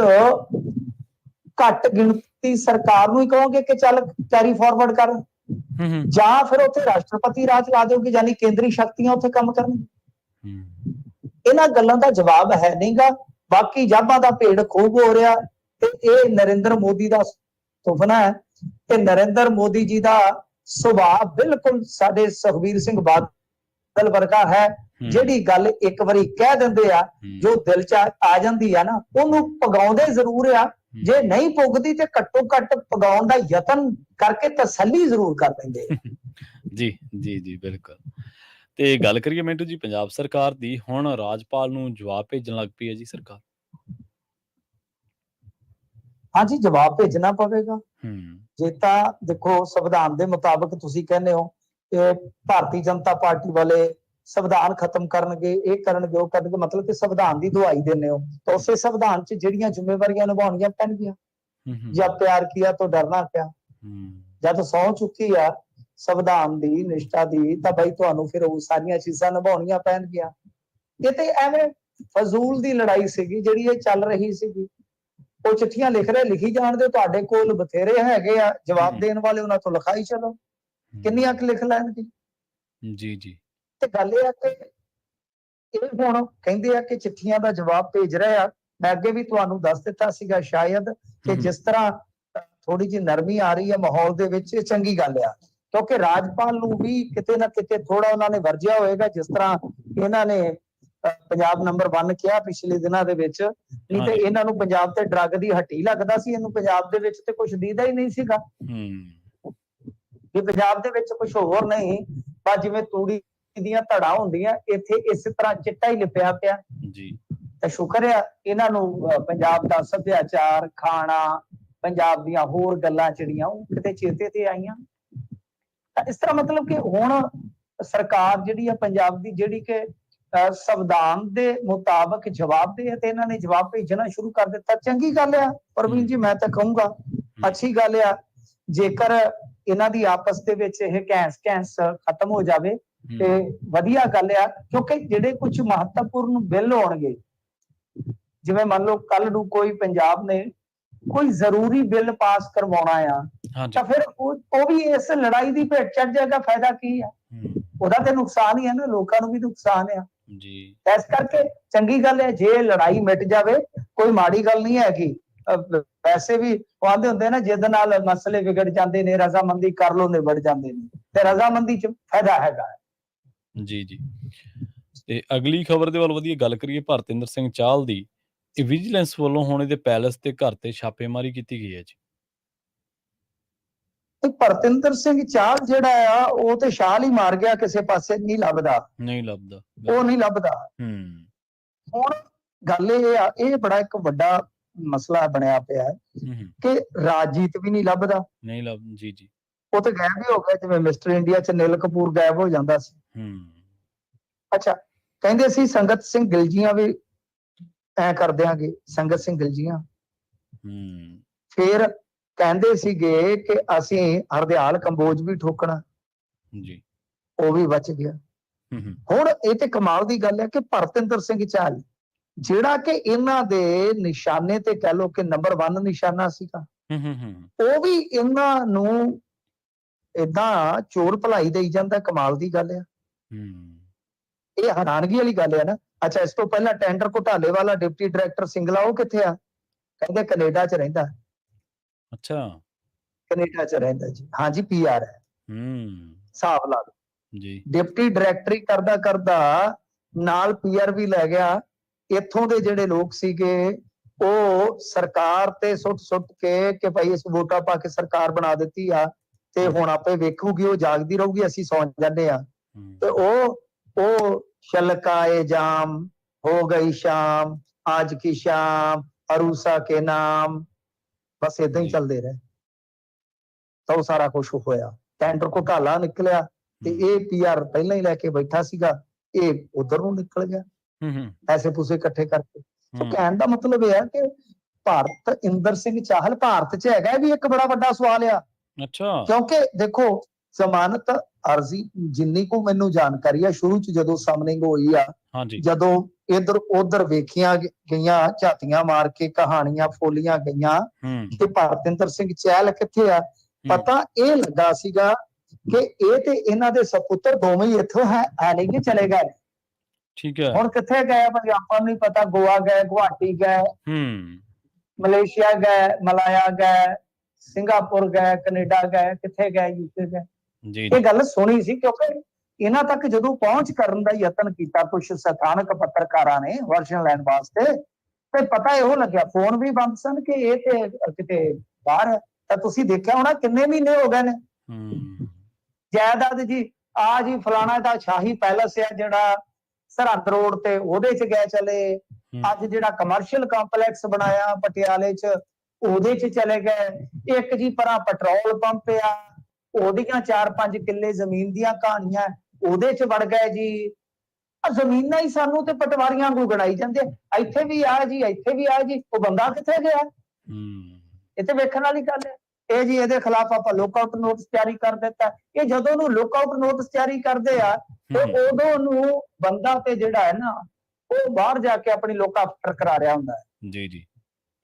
ਘੱਟ ਗਿਣਤੀ ਸਰਕਾਰ ਨੂੰ ਹੀ ਕਹੋਗੇ ਕਿ ਚੱਲ ਕੈਰੀ ਫਾਰਵਰਡ ਕਰ, ਜਾਂ ਫਿਰ ਉੱਥੇ ਰਾਸ਼ਟਰਪਤੀ ਰਾਜ ਲਾ ਦਿਓਗੇ, ਯਾਨੀ ਕੇਂਦਰੀ ਸ਼ਕਤੀਆਂ ਉੱਥੇ ਕੰਮ ਕਰਨ। ਇਹਨਾਂ ਗੱਲਾਂ ਦਾ ਜਵਾਬ ਹੈ ਨਹੀਂਗਾ। ਬਾਕੀ ਜਾਬਾਂ ਦਾ ਭੇਡ ਖੂਬ ਹੋ ਰਿਹਾ, ਤੇ ਇਹ ਨਰਿੰਦਰ ਮੋਦੀ ਦਾ ਸੁਪਨਾ ਹੈ। ਤੇ ਨਰਿੰਦਰ ਮੋਦੀ ਜੀ ਦਾ ਸੁਭਾਅ ਬਿਲਕੁਲ ਸਾਡੇ ਸੁਖਬੀਰ ਸਿੰਘ ਬਾਦਲ ਵਰਗਾ ਹੈ। ਜਿਹੜੀ ਗੱਲ ਇੱਕ ਵਾਰੀ ਕਹਿ ਦਿੰਦੇ ਆ, ਜੋ ਦਿਲ ਚ ਆ ਜਾਂਦੀ ਆ ਨਾ, ਉਹਨੂੰ ਪਗਾਉਂਦੇ ਜ਼ਰੂਰ ਆ। ਜੇ ਨਹੀਂ ਪੁੱਗਦੀ ਤੇ ਘੱਟੋ ਘੱਟ ਪਗਾਉਣ ਦਾ ਯਤਨ ਕਰਕੇ ਤਸੱਲੀ ਜ਼ਰੂਰ ਕਰ ਦਿੰਦੇ ਆ। ਜੀ ਬਿਲਕੁਲ। ਤੇ ਗੱਲ ਕਰੀਏ ਮਿੰਟੂ ਜੀ ਪੰਜਾਬ ਸਰਕਾਰ ਦੀ, ਹੁਣ ਰਾਜਪਾਲ ਨੂੰ ਜਵਾਬ ਭੇਜਣ ਲੱਗ ਪਈ ਹੈ ਜੀ ਸਰਕਾਰ। ਹਾਂਜੀ, ਜਵਾਬ ਭੇਜਣਾ ਪਵੇਗਾ। ਜੇ ਤਾਂ ਦੇਖੋ ਸੰਵਿਧਾਨ ਦੇ ਮੁਤਾਬਕ ਤੁਸੀਂ ਕਹਿੰਦੇ ਹੋ ਕਿ ਭਾਰਤੀ ਜਨਤਾ ਪਾਰਟੀ ਵਾਲੇ ਸੰਵਿਧਾਨ ਖਤਮ ਕਰਨਗੇ, ਇਹ ਕਰਨਗੇ, ਉਹ ਕਰਨਗੇ, ਮਤਲਬ ਕਿ ਸੰਵਿਧਾਨ ਦੀ ਦੁਹਾਈ ਦਿੰਦੇ ਹੋ, ਤਾਂ ਉਸੇ ਸੰਵਿਧਾਨ ਚ ਜਿਹੜੀਆਂ ਜ਼ਿੰਮੇਵਾਰੀਆਂ ਨਿਭਾਉਣੀਆਂ ਪੈਣਗੀਆਂ। ਜਦ ਪਿਆਰ ਕੀਆ ਤਾਂ ਡਰਨਾ ਪਿਆ, ਜਦ ਸਹੁੰ ਚੁੱਕੀ ਆ ਸੰਵਿਧਾਨ ਦੀ ਨਿਸ਼ਠਾ ਦੀ, ਤਾਂ ਬਈ ਤੁਹਾਨੂੰ ਫਿਰ ਉਹ ਸਾਰੀਆਂ ਚੀਜ਼ਾਂ ਨਿਭਾਉਣੀਆਂ ਪੈਣਗੀਆਂ। ਇਹ ਤੇ ਐਵੇਂ ਫਜ਼ੂਲ ਦੀ ਲੜਾਈ ਸੀਗੀ ਜਿਹੜੀ ਇਹ ਚੱਲ ਰਹੀ ਸੀਗੀ। ਉਹ ਚਿੱਠੀਆਂ ਲਿਖ ਰਹੇ, ਲਿਖੀ ਜਾਣ ਦੇ, ਤੁਹਾਡੇ ਕੋਲ ਬਥੇਰੇ ਹੈਗੇ ਆ ਜਵਾਬ ਦੇਣ ਵਾਲੇ, ਉਹਨਾਂ ਤੋਂ ਲਿਖਾਈ ਚਲੋ, ਕਿੰਨੀਆਂ ਕੁ ਲਿਖ ਲੈਣਗੇ। ਜੀ ਜੀ ਤੇ ਗੱਲ ਇਹ ਆ ਕਿ ਇਹ ਹੁਣ ਕਹਿੰਦੇ ਆ ਕਿ ਚਿੱਠੀਆਂ ਦਾ ਜਵਾਬ ਭੇਜ ਰਹੇ ਆ। ਮੈਂ ਅੱਗੇ ਵੀ ਤੁਹਾਨੂੰ ਦੱਸ ਦਿੱਤਾ ਸੀਗਾ ਸ਼ਾਇਦ ਕਿ ਜਿਸ ਤਰ੍ਹਾਂ ਥੋੜੀ ਜਿਹੀ ਨਰਮੀ ਆ ਰਹੀ ਹੈ ਮਾਹੌਲ ਦੇ ਵਿੱਚ, ਇਹ ਚੰਗੀ ਗੱਲ ਆ, ਕਿਉਂਕਿ ਰਾਜਪਾਲ ਨੂੰ ਵੀ ਕਿਤੇ ਨਾ ਕਿਤੇ ਥੋੜਾ ਉਹਨਾਂ ਨੇ ਵਰਜਿਆ ਹੋਏਗਾ, ਜਿਸ ਤਰ੍ਹਾਂ ਇਹਨਾਂ ਨੇ ਪੰਜਾਬ ਨੰਬਰ 1 ਕਿਹਾ ਪਿਛਲੇ ਦਿਨਾਂ ਦੇ ਵਿੱਚ। ਨਹੀਂ ਤੇ ਇਹਨਾਂ ਨੂੰ ਪੰਜਾਬ ਤੇ ਡਰੱਗ ਦੀ ਹੱਟੀ ਲੱਗਦਾ ਸੀ, ਇਹਨੂੰ ਪੰਜਾਬ ਦੇ ਵਿੱਚ ਤੇ ਕੁਝ ਦੀਦਾ ਹੀ ਨਹੀਂ ਸੀਗਾ। ਇਹ ਪੰਜਾਬ ਦੇ ਵਿੱਚ ਕੁਝ ਹੋਰ ਨਹੀਂ, ਪਰ ਜਿਵੇਂ ਤੂੜੀ ਦੀਆਂ ਧੜਾਂ ਹੁੰਦੀਆਂ, ਇੱਥੇ ਇਸ ਤਰ੍ਹਾਂ ਚਿੱਟਾ ਹੀ ਲਿਪਿਆ ਪਿਆ ਜੀ। ਤੇ ਸ਼ੁਕਰ ਆ ਇਹਨਾਂ ਨੂੰ ਪੰਜਾਬ ਦਾ ਸੱਭਿਆਚਾਰ, ਖਾਣਾ, ਪੰਜਾਬ ਦੀਆਂ ਹੋਰ ਗੱਲਾਂ ਜਿਹੜੀਆਂ ਉਹ ਕਿਤੇ ਚੇਤੇ ਤੇ ਆਈਆਂ। ਤਾਂ ਇਸ ਤਰ੍ਹਾਂ ਮਤਲਬ ਕਿ ਹੁਣ ਸਰਕਾਰ ਜਿਹੜੀ ਆ ਪੰਜਾਬ ਦੀ, ਜਿਹੜੀ ਕਿ ਸੰਵਿਧਾਨ ਦੇ ਮੁਤਾਬਕ ਜਵਾਬ ਦੇ, ਤੇ ਇਹਨਾਂ ਨੇ ਜਵਾਬ ਭੇਜਣਾ ਸ਼ੁਰੂ ਕਰ ਦਿੱਤਾ। ਚੰਗੀ ਗੱਲ ਆ ਪ੍ਰਵੀਨ ਜੀ, ਮੈਂ ਤਾਂ ਕਹੂੰਗਾ ਅੱਛੀ ਗੱਲ ਆ। ਜੇਕਰ ਇਹਨਾਂ ਦੀ ਆਪਸ ਦੇ ਵਿੱਚ ਇਹ ਘੈਂਸ ਖਤਮ ਹੋ ਜਾਵੇ ਤੇ ਵਧੀਆ ਗੱਲ ਆ, ਕਿਉਂਕਿ ਜਿਹੜੇ ਕੁਝ ਮਹੱਤਵਪੂਰਨ ਬਿੱਲ ਹੋਣਗੇ, ਜਿਵੇਂ ਮੰਨ ਲਓ ਕੱਲ ਨੂੰ ਕੋਈ ਪੰਜਾਬ ਨੇ ਕੋਈ ਜ਼ਰੂਰੀ ਬਿੱਲ ਪਾਸ ਕਰਵਾਉਣਾ ਆ, ਤਾਂ ਫਿਰ ਉਹ ਵੀ ਇਸ ਲੜਾਈ ਦੀ ਭੇਟ ਚੜ ਜਾਏਗਾ। ਫਾਇਦਾ ਕੀ ਆ? ਉਹਦਾ ਤੇ ਨੁਕਸਾਨ ਹੀ ਹੈ ਨਾ, ਲੋਕਾਂ ਨੂੰ ਵੀ ਨੁਕਸਾਨ ਆ ਜੀ। ਇਸ ਕਰਕੇ ਚੰਗੀ ਗੱਲ ਹੈ ਜੇ ਲੜਾਈ ਮਿਟ ਜਾਵੇ, ਕੋਈ ਮਾੜੀ ਗੱਲ ਨਹੀਂ ਹੈਗੀ। ਵੈਸੇ ਵੀ ਆਉਂਦੇ ਹੁੰਦੇ ਨਾ, ਜਿੱਦ ਨਾਲ ਮਸਲੇ ਵਿਗੜ ਜਾਂਦੇ ਨੇ, ਰਜ਼ਾਮੰਦੀ ਕਰ ਲੋ ਨਿਬੜ ਜਾਂਦੇ ਨੇ, ਤੇ ਰਜ਼ਾਮੰਦੀ ਚ ਫਾਇਦਾ ਹੈਗਾ ਜੀ ਜੀ। ਤੇ ਅਗਲੀ ਖਬਰ ਦੇ ਵੱਲ ਵਧੀਆ ਗੱਲ ਕਰੀਏ, ਭਰਤਿੰਦਰ ਸਿੰਘ ਚਾਹਲ ਦੀ। ਇਹ ਵਿਜੀਲੈਂਸ ਵੱਲੋਂ ਹੁਣ ਇਹਦੇ ਪੈਲਸ ਤੇ ਘਰ ਤੇ ਛਾਪੇਮਾਰੀ ਕੀਤੀ ਗਈ ਹੈ ਜੀ। ਭਰਤਿੰਦਰ ਸਿੰਘ ਚਾਹਲ ਜਿਹੜਾ ਆ, ਉਹ ਤੇ ਛਾਲ ਹੀ ਮਾਰ ਗਿਆ, ਕਿਸੇ ਪਾਸੇ ਨਹੀਂ ਲੱਭਦਾ, ਉਹ ਨਹੀਂ ਲੱਭਦਾ। ਹੁਣ ਗੱਲ ਇਹ ਆ, ਇਹ ਬੜਾ ਇੱਕ ਵੱਡਾ ਮਸਲਾ ਬਣਿਆ ਪਿਆ ਕਿ ਰਾਜਜੀਤ ਵੀ ਨਹੀਂ ਲੱਭਦਾ। ਜੀ ਜੀ। ਉਹ ਤੇ ਗਾਇਬ ਹੀ ਹੋ ਗਿਆ, ਜਿਵੇਂ ਮਿਸਟਰ ਇੰਡੀਆ ਚ ਨੀਲ ਕਪੂਰ ਗਾਇਬ ਹੋ ਜਾਂਦਾ ਸੀ। ਅੱਛਾ, ਕਹਿੰਦੇ ਸੀ ਸੰਗਤ ਸਿੰਘ ਗਿਲਜੀਆਂ ਵੀ ਐ ਕਰ ਦਿਆਂਗੇ, ਸੰਗਤ ਸਿੰਘ ਗਿਲਜੀਆਂ। ਫਿਰ ਕਹਿੰਦੇ ਸੀਗੇ ਕਿ ਅਸੀਂ ਹਰਦਿਆਲ ਕੰਬੋਜ ਵੀ ਠੋਕਣਾ ਜੀ, ਉਹ ਵੀ ਬਚ ਗਿਆ। ਹੁਣ ਇਹ ਤੇ ਕਮਾਲ ਦੀ ਗੱਲ ਹੈ ਕਿ ਭਰਤਿੰਦਰ ਸਿੰਘ ਚਾਹਲ, ਜਿਹੜਾ ਕਿ ਇਹਨਾਂ ਦੇ ਨਿਸ਼ਾਨੇ ਤੇ ਕਹਿ ਲੋ ਕਿ ਨੰਬਰ 1 ਨਿਸ਼ਾਨਾ ਸੀਗਾ, ਉਹ ਵੀ ਇਹਨਾਂ ਨੂੰ ਏਦਾਂ ਚੋਰ ਭਲਾਈ ਦੇਈ ਜਾਂਦਾ। ਕਮਾਲ ਦੀ ਗੱਲ ਆ, ਇਹ ਹੈਰਾਨਗੀ ਵਾਲੀ ਗੱਲ ਹੈ ਨਾ। ਅੱਛਾ, ਇਸ ਤੋਂ ਪਹਿਲਾਂ ਟੈਂਡਰ ਘੁਟਾਲੇ ਵਾਲਾ ਡਿਪਟੀ ਡਾਇਰੈਕਟਰ ਸਿੰਗਲਾ, ਉਹ ਕਿੱਥੇ ਆ? ਕਹਿੰਦੇ ਕੈਨੇਡਾ ਚ ਰਹਿੰਦਾ। ਅੱਛਾ, ਕੈਨੇਡਾ ਚ ਰਹਿੰਦਾ ਜੀ। ਹਾਂਜੀ, PR ਹੈ। ਹਿਸਾਬ ਲਾ ਲਓ ਜੀ, ਡਿਪਟੀ ਡਾਇਰੈਕਟਰੀ ਕਰਦਾ ਕਰਦਾ ਨਾਲ PR ਵੀ ਲੈ ਗਿਆ। ਇੱਥੋਂ ਦੇ ਜਿਹੜੇ ਲੋਕ ਸੀਗੇ ਉਹ ਸਰਕਾਰ ਤੇ ਸੁੱਟ ਕੇ ਕਿ ਭਾਈ ਅਸੀਂ ਵੋਟਾਂ ਪਾ ਕੇ ਸਰਕਾਰ ਬਣਾ ਦਿੱਤੀ ਆ, ਤੇ ਹੁਣ ਆਪੇ ਵੇਖੂਗੀ, ਉਹ ਜਾਗਦੀ ਰਹੂਗੀ, ਅਸੀਂ ਸੌਂ ਜਾਂਦੇ ਆ। ਤੇ ਉਹ ਸ਼ਲਕਾਏ ਜਾਮ ਹੋ ਗਈ ਸ਼ਾਮ, आज की शाम अरूसा के नाम, बस ਏਦਾਂ ਹੀ ਚੱਲਦੇ ਰਹੇ। ਤਾਂ ਉਹ ਸਾਰਾ ਕੁਝ ਹੋਇਆ, ਟੈਂਡਰ ਘੁਟਾਲਾ ਨਿਕਲਿਆ, ਤੇ ਇਹ PR ਪਹਿਲਾਂ ਹੀ ਲੈ ਕੇ ਬੈਠਾ ਸੀਗਾ, ਇਹ ਉਧਰ ਨੂੰ ਨਿਕਲ ਗਿਆ ਪੈਸੇ ਪੂਸੇ ਇਕੱਠੇ ਕਰਕੇ। ਸੋ ਕਹਿਣ ਦਾ ਮਤਲਬ ਇਹ ਹੈ ਕਿ ਭਰਤਿੰਦਰ ਸਿੰਘ ਚਾਹਲ ਭਾਰਤ 'ਚ ਹੈਗਾ, ਵੀ ਇੱਕ ਬੜਾ ਵੱਡਾ ਸਵਾਲ ਆ। ਅੱਛਾ, ਕਿਉਂਕਿ ਦੇਖੋ ਜ਼ਮਾਨਤ ਅਰਜ਼ੀ, ਜਿੰਨੀ ਕੁ ਮੈਨੂੰ ਜਾਣਕਾਰੀ ਆ, ਸ਼ੁਰੂ 'ਚ ਜਦੋਂ ਸਮਨਿੰਗ ਹੋਈ ਆ, ਜਦੋਂ ਇੱਧਰ ਉਧਰ ਵੇਖੀਆਂ ਗਈਆਂ, ਝਾਤੀਆਂ ਮਾਰ ਕੇ ਕਹਾਣੀਆਂ ਫੋਲੀਆਂ ਗਈਆਂ ਕਿ ਭਰਤਿੰਦਰ ਸਿੰਘ ਚਾਹਲ ਕਿੱਥੇ ਆ, ਪਤਾ ਇਹ ਲੱਗਾ ਸੀਗਾ ਕਿ ਇਹ ਤੇ ਇਹਨਾਂ ਦੇ ਸਪੁੱਤਰ ਦੋਵੇਂ ਹੀ ਇੱਥੋਂ ਹੈ ਨਹੀਂ ਕਿ ਚਲੇ ਗਏ। ਠੀਕ ਹੈ, ਹੁਣ ਕਿੱਥੇ ਗਏ ਭਾਈ ਆਪਾਂ ਨੂੰ ਨਹੀਂ ਪਤਾ। ਗੋਆ ਗਏ, ਗੁਹਾਟੀ ਗਏ, ਮਲੇਸ਼ੀਆ ਗਏ, ਮਲਾਇਆ ਗਏ, ਸਿੰਗਾਪੁਰ ਗਏ, ਕੈਨੇਡਾ ਗਏ, ਕਿੱਥੇ ਗਏ, UK ਗਏ। ਇਹ ਗੱਲ ਸੁਣੀ ਸੀ, ਕਿਉਂਕਿ ਇਹਨਾਂ ਤੱਕ ਜਦੋਂ ਪਹੁੰਚ ਕਰਨ ਦਾ ਯਤਨ ਕੀਤਾ ਕੁਝ ਸਥਾਨਕ ਪੱਤਰਕਾਰਾਂ ਨੇ ਵਰਸ਼ਨ ਲੈਣ ਵਾਸਤੇ, ਤੇ ਪਤਾ ਇਹੋ ਲੱਗਿਆ, ਫੋਨ ਵੀ ਬੰਦ ਸਨ ਕਿ ਇਹ ਤੇ ਕਿਤੇ ਬਾਹਰ ਹੈ। ਤਾਂ ਤੁਸੀਂ ਦੇਖਿਆ ਹੋਣਾ ਕਿੰਨੇ ਮਹੀਨੇ ਹੋ ਗਏ ਨੇ। ਜਾਇਦਾਦ ਜੀ, ਆ ਜੀ ਫਲਾਣਾ ਦਾ ਸ਼ਾਹੀ ਪੈਲਸ ਹੈ ਜਿਹੜਾ ਸਰਹੰਦ ਰੋਡ ਤੇ, ਉਹਦੇ 'ਚ ਗਏ ਚਲੇ। ਅੱਜ ਜਿਹੜਾ ਕਮਰਸ਼ੀਅਲ ਕੰਪਲੈਕਸ ਬਣਾਇਆ ਪਟਿਆਲੇ 'ਚ, ਉਹਦੇ 'ਚ ਚਲੇ ਗਏ। ਇੱਕ ਜੀ ਪਰਾਂ ਪੈਟਰੋਲ ਪੰਪ ਆ, ਉਹਦੀਆਂ 4-5 ਕਿੱਲੇ ਜ਼ਮੀਨ ਦੀਆਂ ਕਹਾਣੀਆਂ, ਉਹਦੇ 'ਚ ਵੜ ਗਏ ਜੀ। ਆ ਜ਼ਮੀਨਾਂ ਹੀ ਸਾਨੂੰ ਤੇ ਪਟਵਾਰੀਆਂ ਨੂੰ ਗਣਾਈ ਜਾਂਦੇ, ਇੱਥੇ ਵੀ ਆ ਜੀ, ਇੱਥੇ ਵੀ ਆ ਜੀ। ਉਹ ਬੰਦਾ ਕਿੱਥੇ ਗਿਆ? ਇਹ ਤੇ ਵੇਖਣ ਵਾਲੀ ਗੱਲ ਹੈ। ਇਹ ਜੀ ਇਹਦੇ ਖਿਲਾਫ ਆਪਾਂ ਲੁੱਕਆਊਟ ਨੋਟਿਸ ਜਾਰੀ ਕਰ ਦਿੱਤਾ। ਇਹ ਜਦੋਂ ਨੂੰ ਲੁੱਕਆਊਟ ਨੋਟਿਸ ਜਾਰੀ ਕਰਦੇ ਆ, ਤੇ ਉਦੋਂ ਨੂੰ ਬੰਦਾ ਤੇ ਜਿਹੜਾ ਹੈ ਨਾ, ਉਹ ਬਾਹਰ ਜਾ ਕੇ ਆਪਣੀ ਲੋਕਾਂ ਆਫਟਰ ਕਰਾ ਰਿਹਾ ਹੁੰਦਾ ਹੈ। ਜੀ ਜੀ।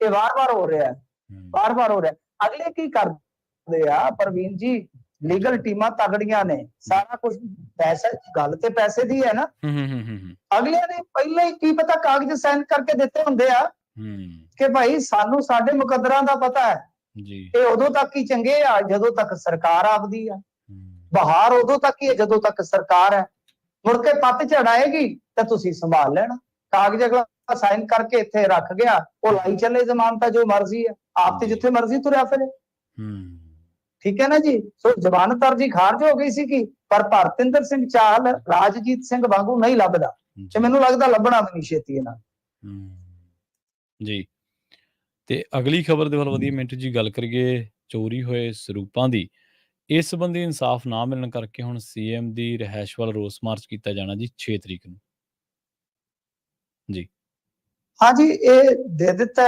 ਇਹ ਵਾਰ-ਵਾਰ ਹੋ ਰਿਹਾ ਹੈ, ਹੂੰ, ਵਾਰ-ਵਾਰ ਹੋ ਰਿਹਾ ਹੈ। ਅਗਲੇ ਕੀ ਕਰਦੇ ਆ ਪ੍ਰਵੀਨ ਜੀ, ਲੀਗਲ ਟੀਮਾਂ ਤਗੜੀਆਂ ਨੇ, ਸਾਰਾ ਕੁਝ ਪੈਸਾ, ਗੱਲ ਤੇ ਪੈਸੇ ਦੀ ਹੈ ਨਾ। ਹੂੰ, ਹੂੰ, ਹੂੰ, ਹੂੰ, ਅਗਲਿਆਂ ਨੇ ਪਹਿਲਾਂ ਹੀ ਕੀ ਪਤਾ ਕਾਗਜ਼ ਸਾਈਨ ਕਰਕੇ ਦਿੱਤੇ ਹੁੰਦੇ ਆ ਹੂੰ, ਕਿ ਭਾਈ ਸਾਨੂੰ ਸਾਡੇ ਮੁਕੱਦਰਾਂ ਦਾ ਪਤਾ ਹੈ। ਜੀ। ਇਹ ਉਦੋਂ ਤੱਕ ਹੀ ਚੰਗੇ ਆ ਜਦੋਂ ਤੱਕ ਸਰਕਾਰ ਆਪਦੀ ਆ। ਹੂੰ, ਬਹਾਰ ਉਦੋਂ ਤੱਕ ਹੀ ਹੈ ਜਦੋਂ ਤੱਕ ਸਰਕਾਰ ਹੈ। ਮੁੜ ਕੇ ਪੱਤ ਝੜਾਏਗੀ ਤਾਂ ਤੁਸੀਂ ਸੰਭਾਲ ਲੈਣਾ। ਕਾਗਜ਼ ਅਗਲਾ ਸਾਈਨ ਕਰਕੇ ਇੱਥੇ ਰੱਖ ਗਿਆ, ਉਹ ਲਾਈ ਚੱਲੇ ਜ਼ਮਾਨਤਾਂ ਜੋ ਮਰਜ਼ੀ ਹੈ, ਆਪ ਤੇ ਜਿੱਥੇ ਮਰਜ਼ੀ ਤੁਰਿਆ ਫਿਰੇ। ਹੂੰ, ਠੀਕ ਹੈ ਨਾ ਜੀ। ਸੋ ਜ਼ਮਾਨਤ ਅਰਜੀ ਖਾਰਜ ਹੋ ਗਈ ਸੀ ਕਿ ਪਰ ਭਰਤਿੰਦਰ ਸਿੰਘ ਚਾਹਲ ਰਾਜਜੀਤ ਸਿੰਘ ਵਾਂਗੂ ਨਹੀਂ ਲੱਭਦਾ, ਤੇ ਮੈਨੂੰ ਲੱਗਦਾ ਲੱਭਣਾ ਵੀ ਨਹੀਂ ਛੇਤੀ ਇਹਨਾਂ। ਜੀ। ਤੇ ਅਗਲੀ ਖਬਰ ਦੇ ਵੱਲ ਵਧੀਆ ਮਿੰਟ ਜੀ ਗੱਲ ਕਰੀਏ ਚੋਰੀ ਹੋਏ ਸਰੂਪਾਂ ਦੀ। ਇਸ ਸੰਬੰਧੀ ਇਨਸਾਫ ਨਾ ਮਿਲਣ ਕਰਕੇ ਹੁਣ ਸੀਐਮ ਦੀ ਰਿਹਾਇਸ਼ ਵੱਲ ਰੋਸ ਮਾਰਚ ਕੀਤਾ ਜਾਣਾ ਜੀ 6 ਤਰੀਕ ਨੂੰ। ਜੀ। ਹਾਂਜੀ, ਇਹ ਦੇ ਦਿੱਤਾ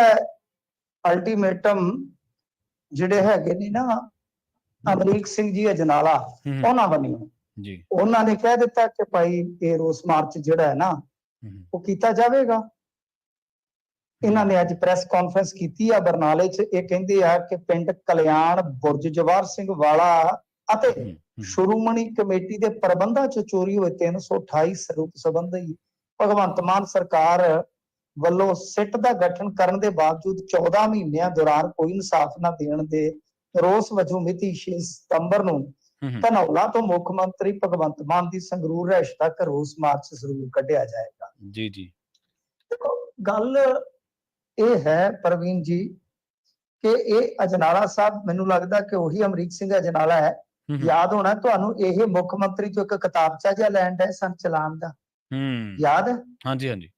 ਅਲਟੀਮੇਟਮ ਜਿਹੜੇ ਹੈਗੇ ਨੇ ਨਾ ਅਮਰੀਕ ਸਿੰਘ ਜੀ ਅਜਨਾਲਾ, ਉਹਨਾਂ ਵੱਲੋਂ ਜੀ। ਉਹਨਾਂ ਨੇ ਕਹਿ ਦਿੱਤਾ ਕਿ ਭਾਈ ਇਹ ਰੋਸ ਮਾਰਚ ਜਿਹੜਾ ਹੈ ਨਾ ਉਹ ਕੀਤਾ ਜਾਵੇਗਾ। ਇਹਨਾਂ ਨੇ ਅੱਜ ਪ੍ਰੈਸ ਕਾਨਫਰੰਸ ਕੀਤੀ ਆ ਬਰਨਾਲੇ 'ਚ। ਇਹ ਕਹਿੰਦੇ ਆ ਕਿ ਪਿੰਡ ਕਲਿਆਣ, ਬੁਰਜ ਜਵਾਹਰ ਸਿੰਘ ਵਾਲਾ ਅਤੇ ਸ਼੍ਰੋਮਣੀ ਕਮੇਟੀ ਦੇ ਪ੍ਰਬੰਧਾਂ 'ਚ ਚੋਰੀ ਹੋਏ 328 ਸਰੂਪ ਸੰਬੰਧੀ ਭਗਵੰਤ ਮਾਨ ਸਰਕਾਰ ਵੱਲੋਂ ਸਿੱਟ ਦਾ ਗਠਨ ਕਰਨ ਦੇ ਬਾਵਜੂਦ 14 ਮਹੀਨਿਆਂ ਦੌਰਾਨ ਕੋਈ ਇਨਸਾਫ ਨਾ ਦੇਣ ਦੇ ਰੋਸ ਵਜੋਂ ਮਿਤੀ 6 ਸਤੰਬਰ ਨੂੰ ਧਨੌਲਾ ਤੋਂ ਮੁੱਖ ਮੰਤਰੀ ਭਗਵੰਤ ਮਾਨ ਦੀ ਸੰਗਰੂਰ ਰਿਹਾਇਸ਼ ਤੱਕ ਰੋਸ ਮਾਰਚ ਜ਼ਰੂਰ ਕੱਢਿਆ ਜਾਏਗਾ। ਜੀ ਜੀ। ਦੇਖੋ ਗੱਲ ਇਹ ਹੈ ਪ੍ਰਵੀਨ ਜੀ ਕਿ ਇਹ ਅਜਨਾਲਾ ਸਾਹਿਬ, ਮੈਨੂੰ ਲੱਗਦਾ ਕਿ ਉਹੀ ਅਮਰੀਕ ਸਿੰਘ ਅਜਨਾਲਾ ਹੈ। ਯਾਦ ਹੋਣਾ ਤੁਹਾਨੂੰ, ਇਹ ਮੁੱਖ ਮੰਤਰੀ ਤੋਂ ਇੱਕ ਕਿਤਾਬਚਾ ਜਿਹਾ ਲੈਣ ਡਏ ਸਨ ਚਲਾਨ ਦਾ, ਯਾਦ ਹੈ? ਹਾਂਜੀ ਹਾਂਜੀ।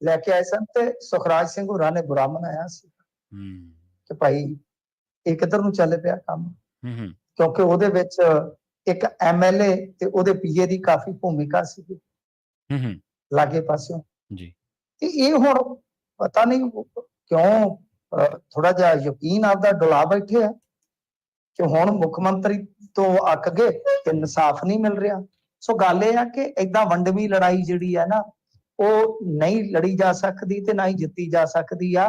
ਲੈ ਕੇ ਆਏ ਸਨ ਤੇ ਸੁਖਰਾਜ ਸਿੰਘ ਹੋਰਾਂ ਨੇ ਬੁਰਾ ਮਨਾਇਆ ਸੀ ਕਿ ਭਾਈ ਇਹ ਕਿੱਧਰ ਨੂੰ ਚੱਲ ਪਿਆ ਕੰਮ, ਕਿਉਂਕਿ ਉਹਦੇ ਵਿੱਚ ਇੱਕ ਐਮਐਲਏ ਤੇ ਉਹਦੇ ਪੀਏ ਦੀ ਕਾਫੀ ਭੂਮਿਕਾ ਸੀ ਲਾਗੇ ਪਾਸਿਓਂ ਜੀ। ਤੇ ਇਹ ਹੁਣ ਪਤਾ ਨਹੀਂ ਕਿਉਂ ਥੋੜਾ ਜਿਹਾ ਯਕੀਨ ਆਪਦਾ ਡੁਲਾ ਬੈਠੇ ਆ ਕਿ ਹੁਣ ਮੁੱਖ ਮੰਤਰੀ ਤੋਂ ਅੱਕ ਗਏ ਤੇ ਇਨਸਾਫ ਨਹੀਂ ਮਿਲ ਰਿਹਾ। ਸੋ ਗੱਲ ਇਹ ਆ ਕਿ ਏਦਾਂ ਵੰਡਵੀਂ ਲੜਾਈ ਜਿਹੜੀ ਆ ਨਾ ਉਹ ਨਹੀਂ ਲੜੀ ਜਾ ਸਕਦੀ ਤੇ ਨਾ ਹੀ ਜਿੱਤੀ ਜਾ ਸਕਦੀ ਆ।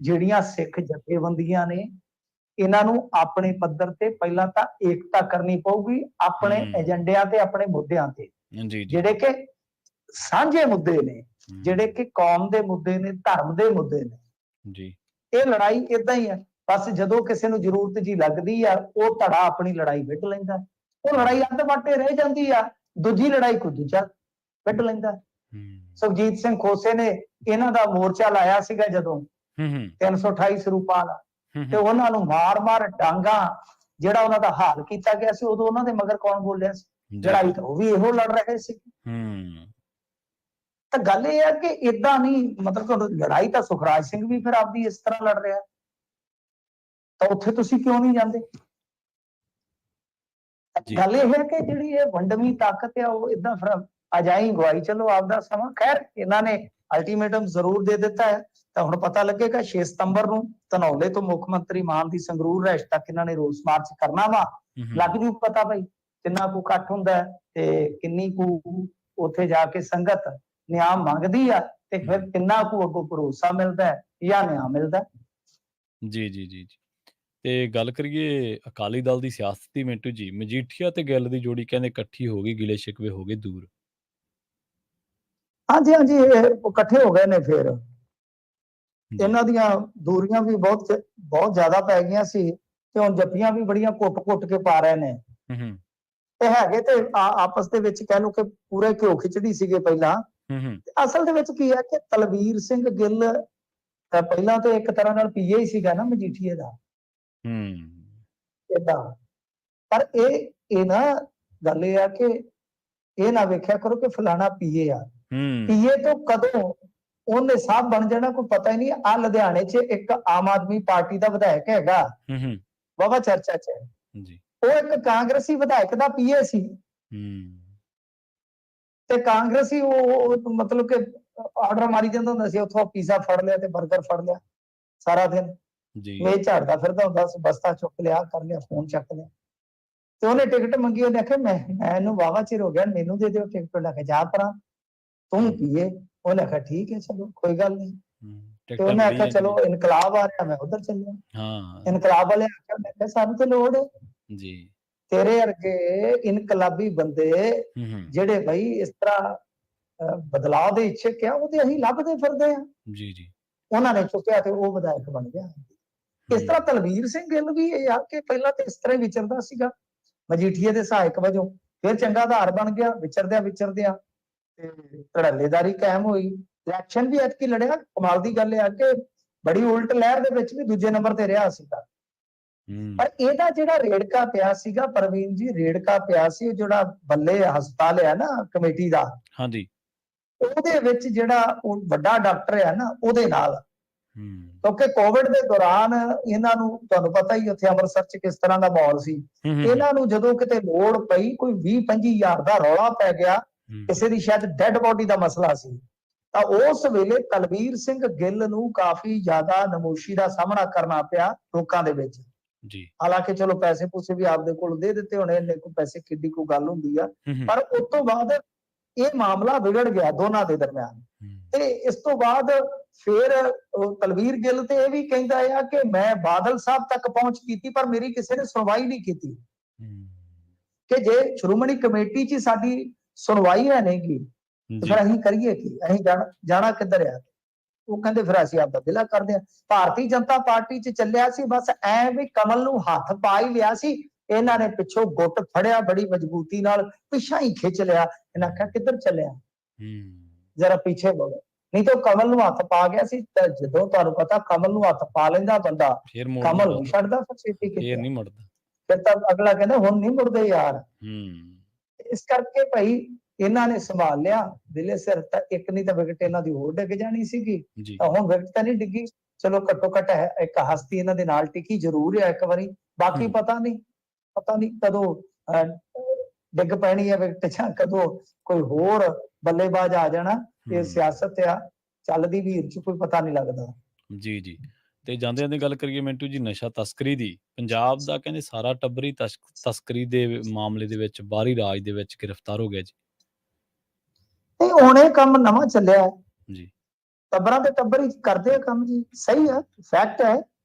ਜਿਹੜੀਆਂ ਸਿੱਖ ਜਥੇਬੰਦੀਆਂ ਨੇ ਇਹਨਾਂ ਨੂੰ ਆਪਣੇ ਪੱਧਰ ਤੇ ਪਹਿਲਾਂ ਤਾਂ ਏਕਤਾ ਕਰਨੀ ਪਊਗੀ ਆਪਣੇ ਏਜੰਡਿਆਂ ਤੇ, ਆਪਣੇ ਮੁੱਦਿਆਂ ਤੇ, ਜਿਹੜੇ ਕਿ ਸਾਂਝੇ ਮੁੱਦੇ ਨੇ, ਜਿਹੜੇ ਕਿ ਕੌਮ ਦੇ ਮੁੱਦੇ ਨੇ, ਧਰਮ ਦੇ ਮੁੱਦੇ ਨੇ ਜੀ। ਇਹ ਲੜਾਈ ਏਦਾਂ ਹੀ ਹੈ, ਬਸ ਜਦੋਂ ਕਿਸੇ ਨੂੰ ਜ਼ਰੂਰਤ ਜੀ ਲੱਗਦੀ ਆ ਉਹ ਧੜਾ ਆਪਣੀ ਲੜਾਈ ਵਿੱਢ ਲੈਂਦਾ, ਉਹ ਲੜਾਈ ਅੱਧ ਵਾਟੇ ਰਹਿ ਜਾਂਦੀ ਆ, ਦੂਜੀ ਲੜਾਈ ਕੋਈ ਦੂਜਾ ਵਿੱਢ ਲੈਂਦਾ। ਸੁਖਜੀਤ ਸਿੰਘ ਖੋਸੇ ਨੇ ਇਹਨਾਂ ਦਾ ਮੋਰਚਾ ਲਾਇਆ ਸੀਗਾ ਜਦੋਂ 328 ਸਰੂਪਾਂ ਦਾ, ਤੇ ਉਹਨਾਂ ਨੂੰ ਮਾਰ-ਮਾਰ ਡਾਂਗਾ ਜਿਹੜਾ ਉਹਨਾਂ ਦਾ ਹਾਲ ਕੀਤਾ ਗਿਆ ਸੀ, ਉਦੋਂ ਉਹਨਾਂ ਦੇ ਮਗਰ ਕੌਣ ਬੋਲਿਆ ਸੀ? ਲੜਾਈ ਤਾਂ ਉਹ ਵੀ ਇਹੋ ਲੜ ਰਹੇ ਸੀ। ਤਾਂ ਗੱਲ ਇਹ ਹੈ ਕਿ ਏਦਾਂ ਨਹੀਂ, ਮਤਲਬ ਲੜਾਈ ਤਾਂ ਸੁਖਰਾਜ ਸਿੰਘ ਵੀ ਫਿਰ ਆਪਦੀ ਇਸ ਤਰ੍ਹਾਂ ਲੜ ਰਿਹਾ, ਤਾਂ ਉੱਥੇ ਤੁਸੀਂ ਕਿਉਂ ਨਹੀਂ ਜਾਂਦੇ? ਗੱਲ ਇਹ ਹੈ ਕਿ ਜਿਹੜੀ ਇਹ ਵੰਡਵੀਂ ਤਾਕਤ ਆ ਉਹ ਏਦਾਂ ਫਿਰ ਅਜਾਈ ਗਵਾਈ ਚਲੋ ਆਪਦਾ ਸਮਾਂ। ਖੈਰ ਇਹਨਾਂ ਨੇ ਅਲਟੀਮੇਟਮ ਜ਼ਰੂਰ ਦੇ ਦਿੱਤਾ ਹੈ, ਤਾਂ ਹੁਣ ਪਤਾ ਲੱਗੇਗਾ 6 ਸਤੰਬਰ ਨੂੰ ਧਨੌਲੇ ਤੋਂ ਮੁੱਖ ਮੰਤਰੀ ਮਾਨ ਦੀ ਸੰਗਰੂਰ ਰਿਹਾਇਸ਼ ਤੱਕ ਇਹਨਾਂ ਨੇ ਰੋਸ ਮਾਰਚ ਕਰਨਾ ਵਾ। ਲੱਗ ਜੂ ਪਤਾ ਭਾਈ ਕਿੰਨਾ ਕੁ ਇਕੱਠ ਹੁੰਦਾ ਤੇ ਕਿੰਨੀ ਕੁ ਉੱਥੇ ਜਾ ਕੇ ਸੰਗਤ ਨਿਆਂ ਮੰਗਦੀ ਆ, ਤੇ ਫਿਰ ਕਿੰਨਾ ਕੁ ਅੱਗੋਂ ਭਰੋਸਾ ਮਿਲਦਾ ਹੈ ਜਾਂ ਨਿਆਂ ਮਿਲਦਾ। ਜੀ ਜੀ ਜੀ ਜੀ। ਤੇ ਗੱਲ ਕਰੀਏ ਅਕਾਲੀ ਦਲ ਦੀ ਸਿਆਸਤ ਦੀ ਮਿੰਟੂ ਜੀ, ਮਜੀਠੀਆ ਤੇ ਗਿੱਲ ਦੀ ਜੋੜੀ ਕਹਿੰਦੇ ਇਕੱਠੀ ਹੋ ਗਈ, ਗਿਲੇ ਸ਼ਿਕਵੇ ਹੋ ਗਏ ਦੂਰ। ਹਾਂਜੀ ਹਾਂਜੀ, ਇਹ ਇਕੱਠੇ ਹੋ ਗਏ ਨੇ। ਫਿਰ ਇਹਨਾਂ ਦੀਆਂ ਦੂਰੀਆਂ ਵੀ ਬਹੁਤ ਜ਼ਿਆਦਾ ਪੈ ਗਈਆਂ ਸੀ, ਤੇ ਹੁਣ ਜੱਫੀਆਂ ਵੀ ਬੜੀਆਂ ਕੁੱਟ-ਕੁੱਟ ਕੇ ਪਾ ਰਹੇ ਨੇ। ਤੇ ਹੈਗੇ ਤੇ ਆਪਸ ਦੇ ਵਿੱਚ ਕਹਿ ਲਓ ਕਿ ਪੂਰੇ ਘਿਓ ਖਿਚੜੀ ਸੀਗੇ ਪਹਿਲਾਂ। ਅਸਲ ਦੇ ਵਿੱਚ ਕੀ ਹੈ ਕਿ ਤਲਵੀਰ ਸਿੰਘ ਗਿੱਲ ਪਹਿਲਾਂ ਤਾਂ ਇੱਕ ਤਰ੍ਹਾਂ ਨਾਲ ਪੀਏ ਹੀ ਸੀਗਾ ਨਾ ਮਜੀਠੀਏ ਦਾ, ਏਦਾਂ। ਪਰ ਇਹ ਨਾ ਗੱਲ ਇਹ ਆ ਕਿ ਇਹ ਨਾ ਵੇਖਿਆ ਕਰੋ ਕਿ ਫਲਾਣਾ ਪੀਏ ਆ, ਪੀਏ ਤੋਂ ਕਦੋਂ ਉਹਨੇ ਸਾਹਿਬ ਬਣ ਜਾਣਾ ਕੋਈ ਪਤਾ ਹੀ ਨਹੀਂ। ਆ ਲੁਧਿਆਣੇ 'ਚ ਇੱਕ ਆਮ ਆਦਮੀ ਪਾਰਟੀ ਦਾ ਵਿਧਾਇਕ ਹੈਗਾ, ਵਾਹਵਾ ਚਰਚਾ 'ਚ ਹੈ, ਉਹ ਇੱਕ ਕਾਂਗਰਸੀ ਵਿਧਾਇਕ ਦਾ ਪੀਏ ਸੀ। ਤੇ ਕਾਂਗਰਸੀ ਉਹ ਮਤਲਬ ਕਿ ਆਰਡਰ ਮਾਰੀ ਜਾਂਦਾ ਹੁੰਦਾ ਸੀ, ਉੱਥੋਂ ਪੀਜ਼ਾ ਫੜ ਲਿਆ ਤੇ 버ਗਰ ਫੜ ਲਿਆ, ਸਾਰਾ ਦਿਨ ਮੇਜ਼ ਝਾੜਦਾ ਫਿਰਦਾ ਹੁੰਦਾ ਸੀ, ਬਸਤਾ ਚੁੱਕ ਲਿਆ, ਕਰ ਲਿਆ, ਫੋਨ ਚੱਕ ਲਿਆ। ਤੇ ਉਹਨੇ ਟਿਕਟ ਮੰਗੀ, ਉਹਨੇ ਆਖਿਆ ਮੈਨੂੰ ਵਾਹਵਾ ਚਿਰ ਹੋ ਗਿਆ, ਮੈਨੂੰ ਦੇ ਦਿਓ ਟਿਕਟ। ਲੈ ਕੇ ਜਾ ਪਰਾਂ, ਤੂੰ ਪੀਏ ਉਹਨੇ ਆਖਿਆ ਠੀਕ ਹੈ ਚਲੋ ਕੋਈ ਗੱਲ ਨਹੀਂ। ਤੇ ਟਿਕਟਾਂ ਉਹਨੇ ਮਿਲੀ ਆਖਿਆ ਜਾਂਦੀਆਂ। ਚਲੋ ਇਨਕਲਾਬ ਆ ਰਿਹਾ, ਮੈਂ ਉਧਰ ਚੱਲਿਆ। ਹਾਂ ਇਨਕਲਾਬ ਵਾਲੇ ਆਖਿਆ, ਮੈਂ ਕਿਹਾ ਸਾਨੂੰ ਤੇ ਲੋੜ ਹੈ ਜੀ। ਤੇਰੇ ਵਰਗੇ ਇਨਕਲਾਬੀ ਬੰਦੇ ਹੂੰ ਜਿਹੜੇ ਬਈ ਇਸ ਤਰ੍ਹਾਂ ਬਦਲਾਅ ਦੇ ਇੱਛੁਕ ਆ, ਉਹਦੇ ਅਸੀਂ ਲੱਭਦੇ ਫਿਰਦੇ ਆ। ਜੀ ਜੀ। ਉਹਨਾਂ ਨੇ ਚੁੱਕਿਆ ਤੇ ਉਹ ਵਿਧਾਇਕ ਬਣ ਗਿਆ। ਇਸ ਤਰ੍ਹਾਂ ਤਲਵੀਰ ਸਿੰਘ ਗਿੱਲ ਵੀ ਇਹ ਆ ਕਿ ਪਹਿਲਾਂ ਤੇ ਇਸ ਤਰ੍ਹਾਂ ਹੀ ਵਿਚਰਦਾ ਸੀਗਾ ਮਜੀਠੀਏ ਦੇ ਸਹਾਇਕ ਵਜੋਂ, ਫਿਰ ਚੰਗਾ ਆਧਾਰ ਬਣ ਗਿਆ, ਵਿਚਰਦਿਆਂ ਤੇ ਧੜੱਲੇਦਾਰੀ ਕਾਇਮ ਹੋਈ। ਇਲੈਕਸ਼ਨ ਵੀ ਐਤਕੀ ਲੜਿਆ। ਕਮਾਲ ਦੀ ਗੱਲ ਇਹ ਆ ਕਿ ਬੜੀ ਉਲਟ ਲਹਿਰ ਦੇ ਵਿੱਚ ਵੀ ਦੂਜੇ ਨੰਬਰ ਤੇ ਰਿਹਾ ਸੀਗਾ। ਪਰ ਇਹਦਾ ਜਿਹੜਾ ਰੇੜਕਾ ਪਿਆ ਸੀਗਾ ਪ੍ਰਵੀਨ ਜੀ, ਰੇੜਕਾ ਪਿਆ ਸੀ ਜਿਹੜਾ ਬੱਲੇ ਹਸਪਤਾਲ ਹੈ ਨਾ ਕਮੇਟੀ ਦਾ, ਹਾਂਜੀ ਉਹਦੇ ਵਿੱਚ ਜਿਹੜਾ ਉਹ ਵੱਡਾ ਡਾਕਟਰ ਹੈ ਨਾ ਉਹਦੇ ਨਾਲ। ਕਿਉਂਕਿ ਕੋਵਿਡ ਦੇ ਦੌਰਾਨ ਇਹਨਾਂ ਨੂੰ ਤੁਹਾਨੂੰ ਪਤਾ ਹੀ ਉੱਥੇ ਅੰਮ੍ਰਿਤਸਰ ਚ ਕਿਸ ਤਰ੍ਹਾਂ ਦਾ ਮਾਹੌਲ ਸੀ। ਇਹਨਾਂ ਨੂੰ ਜਦੋਂ ਕਿਤੇ ਲੋੜ ਪਈ, ਕੋਈ 20-25 ਹਜ਼ਾਰ ਦਾ ਰੌਲਾ ਪੈ ਗਿਆ, ਕਿਸੇ ਦੀ ਸ਼ਾਇਦ ਡੈੱਡ ਬੋਡੀ ਦਾ ਮਸਲਾ ਸੀ, ਤਾਂ ਉਸ ਵੇਲੇ ਤਲਵੀਰ ਸਿੰਘ ਗਿੱਲ ਨੂੰ ਕਾਫੀ ਜ਼ਿਆਦਾ ਨਮੋਸ਼ੀ ਦਾ ਸਾਹਮਣਾ ਕਰਨਾ ਪਿਆ ਲੋਕਾਂ ਦੇ ਵਿੱਚ ਜੀ। ਹਾਲਾਂਕਿ ਚਲੋ ਪੈਸੇ ਪੂਸੇ ਵੀ ਆਪਦੇ ਕੋਲ ਦੇ ਦਿੱਤੇ ਹੋਣੇ, ਇੰਨੇ ਕੋ ਪੈਸੇ ਕਿੱਡੀ ਕੋ ਗੱਲ ਹੁੰਦੀ ਆ। ਪਰ ਉਸ ਤੋਂ ਬਾਅਦ ਇਹ ਮਾਮਲਾ ਵਿਗੜ ਗਿਆ ਦੋਨਾਂ ਦੇ ਦਰਮਿਆਨ। ਤੇ ਇਸ ਤੋਂ ਬਾਅਦ ਫਿਰ ਤਲਵੀਰ ਗਿੱਲ ਤੇ ਇਹ ਵੀ ਕਹਿੰਦਾ ਆ ਕਿ ਮੈਂ ਬਾਦਲ ਸਾਹਿਬ ਤੱਕ ਪਹੁੰਚ ਕੀਤੀ ਪਰ ਮੇਰੀ ਕਿਸੇ ਨੇ ਸੁਣਵਾਈ ਨਹੀਂ ਕੀਤੀ, ਕਿ ਜੇ ਸ਼੍ਰੋਮਣੀ ਕਮੇਟੀ 'ਚ ਸਾਡੀ ਸੁਣਵਾਈ ਹੈ ਨਹੀਂ ਗੀ ਫਿਰ ਅਸੀਂ ਕਰੀਏ ਕੀ, ਅਸੀਂ ਜਾਣਾ ਕਿੱਧਰ ਆ। ਉਹ ਕਹਿੰਦੇ ਫਿਰ ਅਸੀਂ ਆਪਦਾ ਵਿਲਾ ਕਰਦੇ ਹਾਂ। ਭਾਰਤੀ ਜਨਤਾ ਪਾਰਟੀ 'ਚ ਚੱਲਿਆ ਸੀ, ਬਸ ਐ ਵੀ ਕਮਲ ਨੂੰ ਹੱਥ ਪਾ ਹੀ ਲਿਆ ਸੀ, ਇਹਨਾਂ ਨੇ ਪਿੱਛੋਂ ਗੁੱਟ ਫੜਿਆ ਬੜੀ ਮਜ਼ਬੂਤੀ ਨਾਲ, ਪਿੱਛਾ ਹੀ ਖਿੱਚ ਲਿਆ। ਇਹਨਾਂ ਆਖਿਆ ਕਿੱਧਰ ਚੱਲਿਆ, ਜਰਾ ਪਿੱਛੇ ਬੋਲੋ, ਨਹੀਂ ਤਾਂ ਕਮਲ ਨੂੰ ਹੱਥ ਪਾ ਗਿਆ ਸੀ। ਤਾਂ ਜਦੋਂ ਤੁਹਾਨੂੰ ਪਤਾ ਕਮਲ ਨੂੰ ਹੱਥ ਪਾ ਲੈਂਦਾ ਬੰਦਾ, ਕਮਲ ਨਹੀਂ ਛੱਡਦਾ ਫਿਰ ਛੇਤੀ ਕਿਤੇ, ਨਹੀਂ ਮੁੜਦਾ। ਫਿਰ ਤਾਂ ਅਗਲਾ ਕਹਿੰਦਾ ਹੁਣ ਨਹੀਂ ਮੁੜਦੇ ਯਾਰ। ਇਸ ਕਰਕੇ ਭਾਈ ਇਹਨਾਂ ਨੇ ਸੰਭਾਲ ਲਿਆ ਦਿਲੇ ਸਿਰ, ਤਾਂ ਇੱਕ ਨਹੀਂ ਤਾਂ ਵਿਕਟ ਇਹਨਾਂ ਦੀ ਹੋਰ ਡਿੱਗ ਜਾਣੀ ਸੀਗੀ। ਤਾਂ ਹੁਣ ਵਿਕਟ ਤਾਂ ਨਹੀਂ ਡਿੱਗੀ, ਚਲੋ ਘੱਟੋ ਘੱਟ ਇੱਕ ਹਸਤੀ ਇਹਨਾਂ ਦੇ ਨਾਲ ਟਿਕੀ ਜ਼ਰੂਰ ਹੈ ਇੱਕ ਵਾਰੀ। ਬਾਕੀ ਪਤਾ ਨਹੀਂ ਕਦੋਂ ਡਿੱਗ ਪੈਣੀ ਹੈ ਵਿਕਟ, ਜਾਂ ਕਦੋਂ ਕੋਈ ਹੋਰ ਬੱਲੇਬਾਜ਼ ਆ ਜਾਣਾ। ਇਹ ਸਿਆਸਤ ਆ, ਚੱਲਦੀ ਵੀਰ ਚ ਕੋਈ ਪਤਾ ਨਹੀਂ ਲੱਗਦਾ। ਜੀ ਜੀ। ਤੇ ਜਾਂਦਿਆਂ ਦੀ ਗੱਲ ਕਰੀਏ ਮਿੰਟੂ ਜੀ, ਨਸ਼ਾ ਤਸਕਰੀ ਦੀ, ਪੰਜਾਬ ਦਾ ਕਹਿੰਦੇ ਸਾਰਾ ਟੱਬਰ ਹੀ ਤਸਕਰੀ ਦੇ ਮਾਮਲੇ ਦੇ ਵਿੱਚ ਬਾਹਰੀ ਰਾਜ ਦੇ ਵਿੱਚ ਗ੍ਰਿਫਤਾਰ ਹੋ ਗਿਆ ਜੀ। ਨਹੀਂ ਹੁਣ ਇਹ ਕੰਮ ਨਵਾਂ ਚੱਲਿਆ ਜੀ, ਟੱਬਰਾਂ ਦੇ ਟੱਬਰ ਹੀ ਕਰਦੇ ਆ ਕੰਮ ਜੀ, ਸਹੀ ਹੈ, ਫੈਕਟ ਹੈ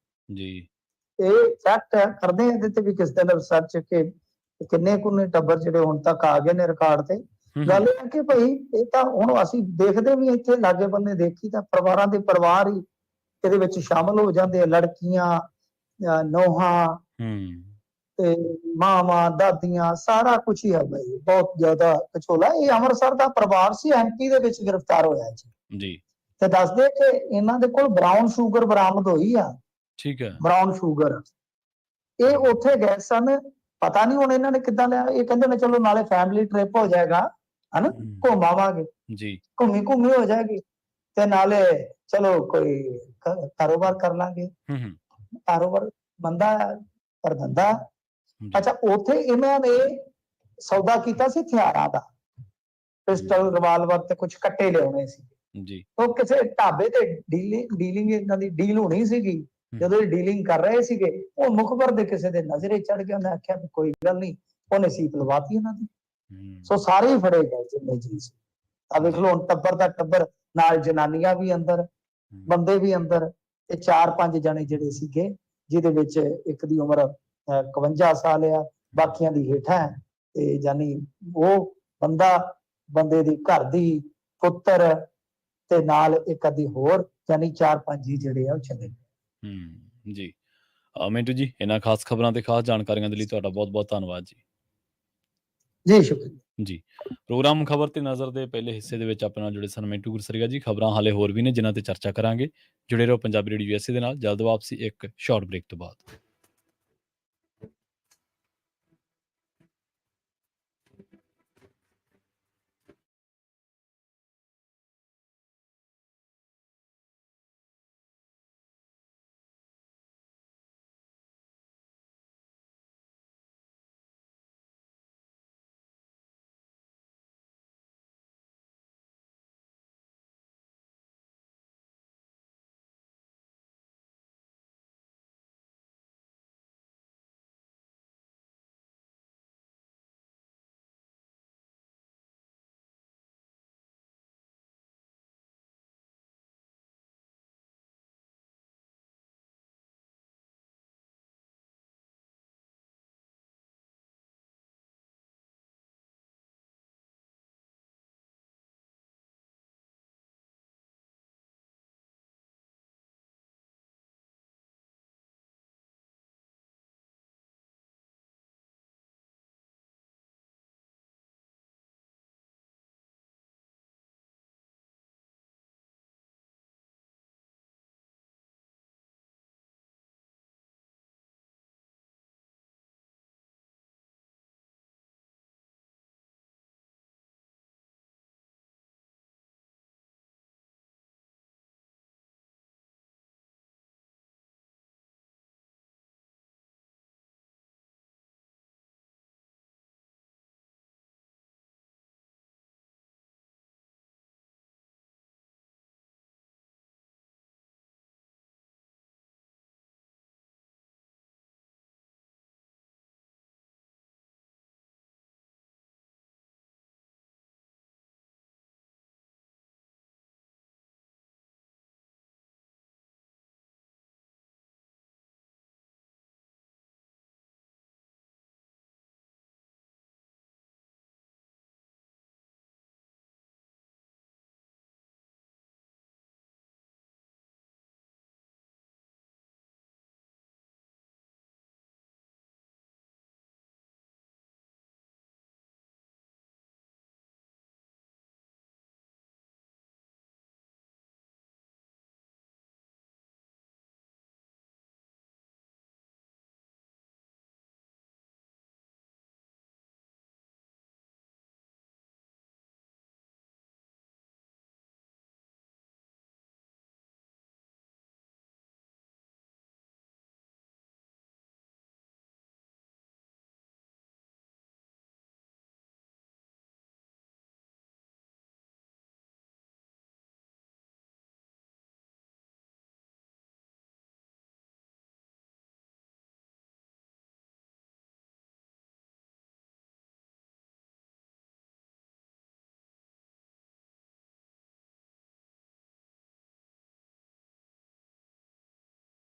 ਜੀ। ਇਹ ਫੈਕਟ ਹੈ, ਕਰਦੇ ਆ ਇਹਦੇ ਤੇ ਵੀ ਕਿਸ ਦਿਨ ਰਿਸਰਚ ਕਿ ਕਿੰਨੇ ਕੁ ਟੱਬਰ ਜਿਹੜੇ ਹੁਣ ਤੱਕ ਆ ਗਏ ਨੇ ਰਿਕਾਰਡ ਤੇ। ਗੱਲ ਇਹ ਹੈ ਕਿ ਭਾਈ ਇਹ ਤਾਂ ਹੁਣ ਅਸੀਂ ਦੇਖਦੇ ਵੀ ਇੱਥੇ ਲਾਗੇ ਬੰਨੇ ਦੇਖੀ ਤਾਂ ਪਰਿਵਾਰਾਂ ਦੇ ਪਰਿਵਾਰ ਹੀ ਇਹਦੇ ਵਿੱਚ ਸ਼ਾਮਲ ਹੋ ਜਾਂਦੇ ਆ, ਲੜਕੀਆਂ, ਨੋਹਾਂ ਤੇ ਮਾਵਾਂ, ਦਾਦੀਆਂ, ਸਾਰਾ ਕੁਝ ਹੀ ਹੈ ਭਾਈ, ਬਹੁਤ ਜ਼ਿਆਦਾ ਕਚੋਲਾ। ਇਹ ਅੰਮ੍ਰਿਤਸਰ ਦਾ ਪਰਿਵਾਰ ਸੀ, ਐਮਪੀ ਦੇ ਵਿੱਚ ਗ੍ਰਿਫਤਾਰ ਹੋਇਆ ਜੀ। ਤੇ ਦੱਸਦੇ ਕਿ ਇਹਨਾਂ ਦੇ ਕੋਲ ਬਰਾਊਨ ਸ਼ੂਗਰ ਬਰਾਮਦ ਹੋਈ ਆ। ਠੀਕ ਹੈ, ਬਰਾਊਨ ਸ਼ੂਗਰ। ਇਹ ਉੱਥੇ ਗਏ ਸਨ, ਪਤਾ ਨਹੀਂ ਹੁਣ ਇਹਨਾਂ ਨੇ ਕਿੱਦਾਂ ਲਿਆ। ਇਹ ਕਹਿੰਦੇ ਨੇ ਚਲੋ ਨਾਲੇ ਫੈਮਿਲੀ ਟ੍ਰਿਪ ਹੋ ਜਾਏਗਾ, ਹਨਾ, ਘੁੰਮ ਆਵਾਂਗੇ ਜੀ, ਘੁੰਮੀ ਹੋ ਜਾਏਗੀ, ਤੇ ਨਾਲੇ ਚਲੋ ਕੋਈ ਕਾਰੋਬਾਰ ਕਰ ਲਾਂਗੇ। ਕਾਰੋਬਾਰ ਬੰਦਾ ਪਰ ਧੰਦਾ। ਅੱਛਾ, ਉੱਥੇ ਇਹਨਾਂ ਨੇ ਸੌਦਾ ਕੀਤਾ ਸੀ ਹਥਿਆਰਾਂ ਦਾ, ਪਿਸਟਲ, ਰਿਵਾਲਵਰ ਤੇ ਕੁਝ ਕੱਟੇ ਲਿਆਉਣੇ ਸੀ ਜੀ। ਉਹ ਕਿਸੇ ਢਾਬੇ ਤੇ ਡੀਲਿੰਗ ਇਹਨਾਂ ਦੀ ਡੀਲ ਹੋਣੀ ਸੀਗੀ। ਜਦੋਂ ਇਹ ਡੀਲਿੰਗ ਕਰ ਰਹੇ ਸੀਗੇ, ਉਹ ਮੁਖਬਰ ਦੇ ਕਿਸੇ ਦੇ ਨਜ਼ਰੇ ਚੜ ਗਿਆ। ਉਹਨੇ ਆਖਿਆ ਵੀ ਕੋਈ ਗੱਲ ਨਹੀਂ, ਉਹਨੇ ਸੀਟ ਲਵਾਤੀ ਇਹਨਾਂ ਦੀ। ਸੋ ਸਾਰੇ ਹੀ ਫੜੇ ਗਏ ਜਿੰਨੇ ਜੀ ਸੀ। ਆ ਵੇਖ ਲਓ ਹੁਣ ਟੱਬਰ ਦਾ ਟੱਬਰ, ਨਾਲ ਜਨਾਨੀਆਂ ਵੀ ਅੰਦਰ, ਬੰਦੇ ਵੀ ਅੰਦਰ, ਤੇ 4-5 ਜਣੇ ਜਿਹੜੇ ਸੀਗੇ, ਜਿਹਦੇ ਵਿੱਚ ਇੱਕ ਦੀ ਉਮਰ 51 ਸਾਲ ਆ, ਬਾਕੀਆਂ ਦੀ ਹੇਠਾਂ। ਤੇ ਜਾਨੀ ਉਹ ਬੰਦੇ ਦੀ ਘਰ ਦੀ, ਪੁੱਤਰ, ਤੇ ਨਾਲ ਇੱਕ ਅੱਧੀ ਹੋਰ, ਜਾਨੀ 4-5 ਹੀ ਜਿਹੜੇ ਆ ਉਹ ਚਲੇ ਗਏ। ਜੀ ਮਿੰਟੂ ਜੀ, ਇਹਨਾਂ ਖਾਸ ਖਬਰਾਂ ਤੇ ਖਾਸ ਜਾਣਕਾਰੀਆਂ ਦੇ ਲਈ ਤੁਹਾਡਾ ਬਹੁਤ-ਬਹੁਤ ਧੰਨਵਾਦ ਜੀ। ਜੀ ਸ਼ੁਕਰੀਆ ਜੀ। ਪ੍ਰੋਗਰਾਮ ਖਬਰ ਤੇ ਨਜ਼ਰ ਦੇ ਪਹਿਲੇ ਹਿੱਸੇ ਦੇ ਵਿੱਚ ਆਪਣੇ ਨਾਲ ਜੁੜੇ ਸਨ ਮਿੰਟੂ ਗੁਰਸਰੀਆ ਜੀ। ਖਬਰਾਂ ਹਾਲੇ ਹੋਰ ਵੀ ਨੇ ਜਿਨ੍ਹਾਂ ਤੇ ਚਰਚਾ ਕਰਾਂਗੇ। ਜੁੜੇ ਰਹੋ ਪੰਜਾਬੀ ਰੇਡੀਓ USA ਦੇ ਨਾਲ। ਜਲਦ ਵਾਪਸੀ ਇੱਕ ਸ਼ਾਰਟ ਬ੍ਰੇਕ ਤੋਂ ਬਾਅਦ।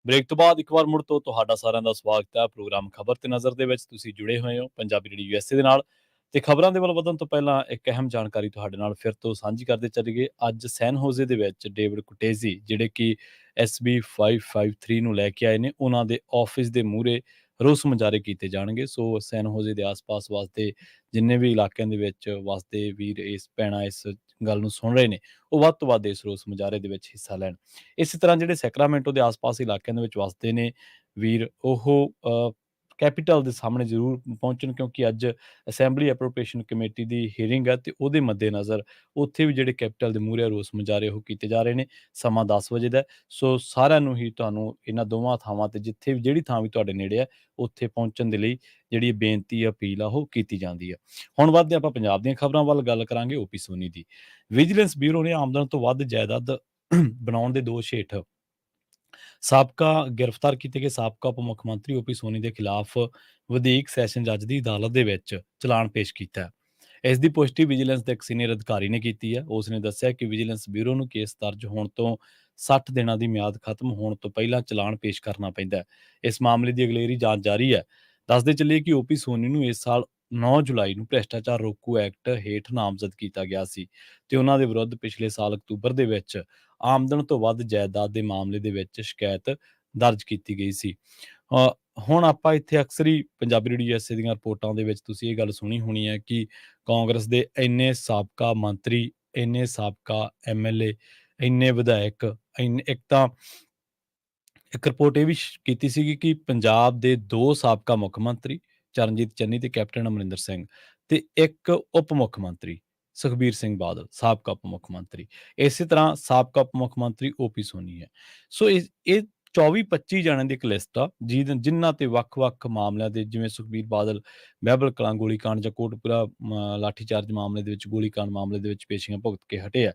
ਬ੍ਰੇਕ ਤੋਂ ਬਾਅਦ ਇੱਕ ਵਾਰ ਮੁੜ ਤੋਂ ਤੁਹਾਡਾ ਸਾਰਿਆਂ ਦਾ ਸਵਾਗਤ ਹੈ ਪ੍ਰੋਗਰਾਮ ਖਬਰ ਤੇ ਨਜ਼ਰ ਦੇ ਵਿੱਚ। ਤੁਸੀਂ ਜੁੜੇ ਹੋਏ ਹੋ ਪੰਜਾਬੀ ਰੇਡੀਓ ਯੂਐਸਏ ਦੇ ਨਾਲ ਤੇ ਖਬਰਾਂ ਦੇ ਵੱਲ ਵਧਣ ਤੋਂ ਪਹਿਲਾਂ ਇੱਕ ਅਹਿਮ ਜਾਣਕਾਰੀ ਤੁਹਾਡੇ ਨਾਲ ਫਿਰ ਤੋਂ ਸਾਂਝੀ ਕਰਦੇ ਚੱਲੀਏ। ਅੱਜ ਸੈਨ ਹੋਜ਼ੇ ਦੇ ਵਿੱਚ ਡੇਵਿਡ ਕੁਟੇਜ਼ੀ ਜਿਹੜੇ ਕਿ SB 553 ਨੂੰ ਲੈ ਕੇ ਆਏ ਨੇ, ਉਹਨਾਂ ਦੇ ਆਫਿਸ ਦੇ ਮੂਹਰੇ ਰੋਸ ਮੁਜ਼ਾਹਰੇ ਕੀਤੇ ਜਾਣਗੇ। ਸੋ ਸੈਨ ਹੋਜ਼ੇ ਦੇ ਆਸ-ਪਾਸ ਵਾਸਤੇ ਜਿੰਨੇ ਵੀ ਇਲਾਕਿਆਂ ਦੇ ਵਿੱਚ ਵਸਦੇ ਵੀਰ ਇਸ ਭੈਣਾਂ ਇਸ ਗੱਲ ਨੂੰ ਸੁਣ ਰਹੇ ਨੇ, ਉਹ ਵੱਧ ਤੋਂ ਵੱਧ ਇਸ ਰੋਸ ਮੁਜ਼ਾਹਰੇ ਦੇ ਵਿੱਚ ਹਿੱਸਾ ਲੈਣ। ਇਸੇ ਤਰ੍ਹਾਂ ਜਿਹੜੇ ਸੈਕਰਾਮੈਂਟੋ ਦੇ ਆਸ-ਪਾਸ ਇਲਾਕਿਆਂ ਦੇ ਵਿੱਚ ਵਸਦੇ ਨੇ ਵੀਰ, ਉਹ ਕੈਪੀਟਲ ਦੇ ਸਾਹਮਣੇ ਜ਼ਰੂਰ ਪਹੁੰਚਣ, ਕਿਉਂਕਿ ਅੱਜ ਅਸੈਂਬਲੀ ਐਪਰੋਪ੍ਰੀਏਸ਼ਨ ਕਮੇਟੀ ਦੀ ਹੀਅਰਿੰਗ ਹੈ ਤੇ ਉਹਦੇ ਮੱਦੇਨਜ਼ਰ ਉੱਥੇ ਵੀ ਜਿਹੜੇ ਕੈਪੀਟਲ ਦੇ ਮੂਹਰੇ ਰੋਸ ਮੁਜ਼ਾਹਰੇ ਉਹ ਕੀਤੇ ਜਾ ਰਹੇ ਨੇ। ਸਮਾਂ 10 ਵਜੇ ਦਾ ਹੈ। ਸੋ ਸਾਰਿਆਂ ਨੂੰ ਹੀ ਤੁਹਾਨੂੰ ਇਹਨਾਂ ਦੋਵਾਂ ਥਾਵਾਂ ਤੇ ਜਿੱਥੇ ਵੀ ਜਿਹੜੀ ਥਾਂ ਵੀ ਤੁਹਾਡੇ ਨੇੜੇ ਹੈ ਉੱਥੇ ਪਹੁੰਚਣ ਦੇ ਲਈ ਜਿਹੜੀ ਬੇਨਤੀ ਅਪੀਲ ਆ ਉਹ ਕੀਤੀ ਜਾਂਦੀ ਹੈ। ਹੁਣ ਵੱਧਦੇ ਆਪਾਂ ਪੰਜਾਬ ਦੀਆਂ ਖਬਰਾਂ ਵੱਲ। ਗੱਲ ਕਰਾਂਗੇ ਓਪੀ ਸੋਨੀ ਦੀ। ਵਿਜੀਲੈਂਸ ਬਿਊਰੋ ਨੇ ਆਮਦਨ ਤੋਂ ਵੱਧ ਜਾਇਦਾਦ ਬਣਾਉਣ ਦੇ ਦੋਸ਼ ਹੇਠ ਸਾਬਕਾ ਗ੍ਰਿਫਤਾਰ ਕੀਤੇ ਗਏ ਸਾਬਕਾ ਉਪ ਮੁੱਖ ਮੰਤਰੀ ਓਪੀ ਸੋਨੀ ਦੇ ਖਿਲਾਫ ਵਧੀਕ ਸੈਸ਼ਨ ਜੱਜ ਦੀ ਅਦਾਲਤ ਦੇ ਵਿੱਚ ਚਲਾਨ ਪੇਸ਼ ਕੀਤਾ ਹੈ। ਇਸ ਦੀ ਪੁਸ਼ਟੀ ਵਿਜੀਲੈਂਸ ਦੇ ਇੱਕ ਸੀਨੀਅਰ ਅਧਿਕਾਰੀ ਨੇ ਕੀਤੀ ਹੈ। ਉਸ ਨੇ ਦੱਸਿਆ ਕਿ ਵਿਜੀਲੈਂਸ ਬਿਊਰੋ ਨੂੰ ਕੇਸ ਦਰਜ ਹੋਣ ਤੋਂ 60 ਦਿਨਾਂ ਦੀ ਮਿਆਦ ਖਤਮ ਹੋਣ ਤੋਂ ਪਹਿਲਾਂ ਚਲਾਨ ਪੇਸ਼ ਕਰਨਾ ਪੈਂਦਾ ਹੈ। ਇਸ ਮਾਮਲੇ ਦੀ ਅਗਲੇਰੀ ਜਾਂਚ ਜਾਰੀ ਹੈ। ਦੱਸਦੇ ਚੱਲੀਏ ਕਿ ਓਪੀ ਸੋਨੀ ਨੂੰ ਇਸ ਸਾਲ 9 ਜੁਲਾਈ ਨੂੰ ਭ੍ਰਿਸ਼ਟਾਚਾਰ ਰੋਕੂ ਐਕਟ ਹੇਠ ਨਾਮਜ਼ਦ ਕੀਤਾ ਗਿਆ ਸੀ ਤੇ ਉਹਨਾਂ ਦੇ ਵਿਰੁੱਧ ਪਿਛਲੇ ਸਾਲ ਅਕਤੂਬਰ ਦੇ ਵਿੱਚ ਆਮਦਨ ਤੋਂ ਵੱਧ ਜਾਇਦਾਦ ਦੇ ਮਾਮਲੇ ਦੇ ਵਿੱਚ ਸ਼ਿਕਾਇਤ ਦਰਜ ਕੀਤੀ ਗਈ ਸੀ। ਹੁਣ ਆਪਾਂ ਇੱਥੇ ਅਕਸਰ ਹੀ ਪੰਜਾਬੀ ਰੇਡੀਓ ਯੂਐਸਏ ਦੀਆਂ ਰਿਪੋਰਟਾਂ ਦੇ ਵਿੱਚ ਤੁਸੀਂ ਇਹ ਗੱਲ ਸੁਣੀ ਹੋਣੀ ਹੈ ਕਿ ਕਾਂਗਰਸ ਦੇ ਇੰਨੇ ਸਾਬਕਾ ਮੰਤਰੀ, ਇੰਨੇ ਸਾਬਕਾ MLA, ਇੰਨੇ ਵਿਧਾਇਕ, ਇੱਕ ਤਾਂ ਇੱਕ ਰਿਪੋਰਟ ਇਹ ਵੀ ਕੀਤੀ ਸੀਗੀ ਕਿ ਪੰਜਾਬ ਦੇ 2 ਸਾਬਕਾ ਮੁੱਖ ਮੰਤਰੀ ਚਰਨਜੀਤ ਚੰਨੀ ਤੇ ਕੈਪਟਨ ਅਮਰਿੰਦਰ ਸਿੰਘ ਤੇ ਇੱਕ ਉਪ ਮੁੱਖ ਮੰਤਰੀ ਸੁਖਬੀਰ ਸਿੰਘ ਬਾਦਲ, ਸਾਬਕਾ ਉਪ ਮੁੱਖ ਮੰਤਰੀ। ਇਸੇ ਤਰ੍ਹਾਂ ਸਾਬਕਾ ਉਪ ਮੁੱਖ ਮੰਤਰੀ ਓਪੀ ਸੋਨੀ ਹੈ। ਸੋ ਇਹ 24-25 ਜਣਿਆਂ ਦੀ ਇੱਕ ਲਿਸਟ ਆ ਜਿਨ੍ਹਾਂ ਤੇ ਵੱਖ-ਵੱਖ ਮਾਮਲਿਆਂ ਦੇ, ਜਿਵੇਂ ਸੁਖਬੀਰ ਬਾਦਲ ਬਹਿਬਲ ਕਲਾਂ ਗੋਲੀਕਾਂਡ ਜਾਂ ਕੋਟਪੁਰਾ ਲਾਠੀਚਾਰਜ ਮਾਮਲੇ ਦੇ ਵਿੱਚ, ਗੋਲੀਕਾਂਡ ਮਾਮਲੇ ਦੇ ਵਿੱਚ ਪੇਸ਼ੀਆਂ ਭੁਗਤ ਕੇ ਹਟੇ ਆ।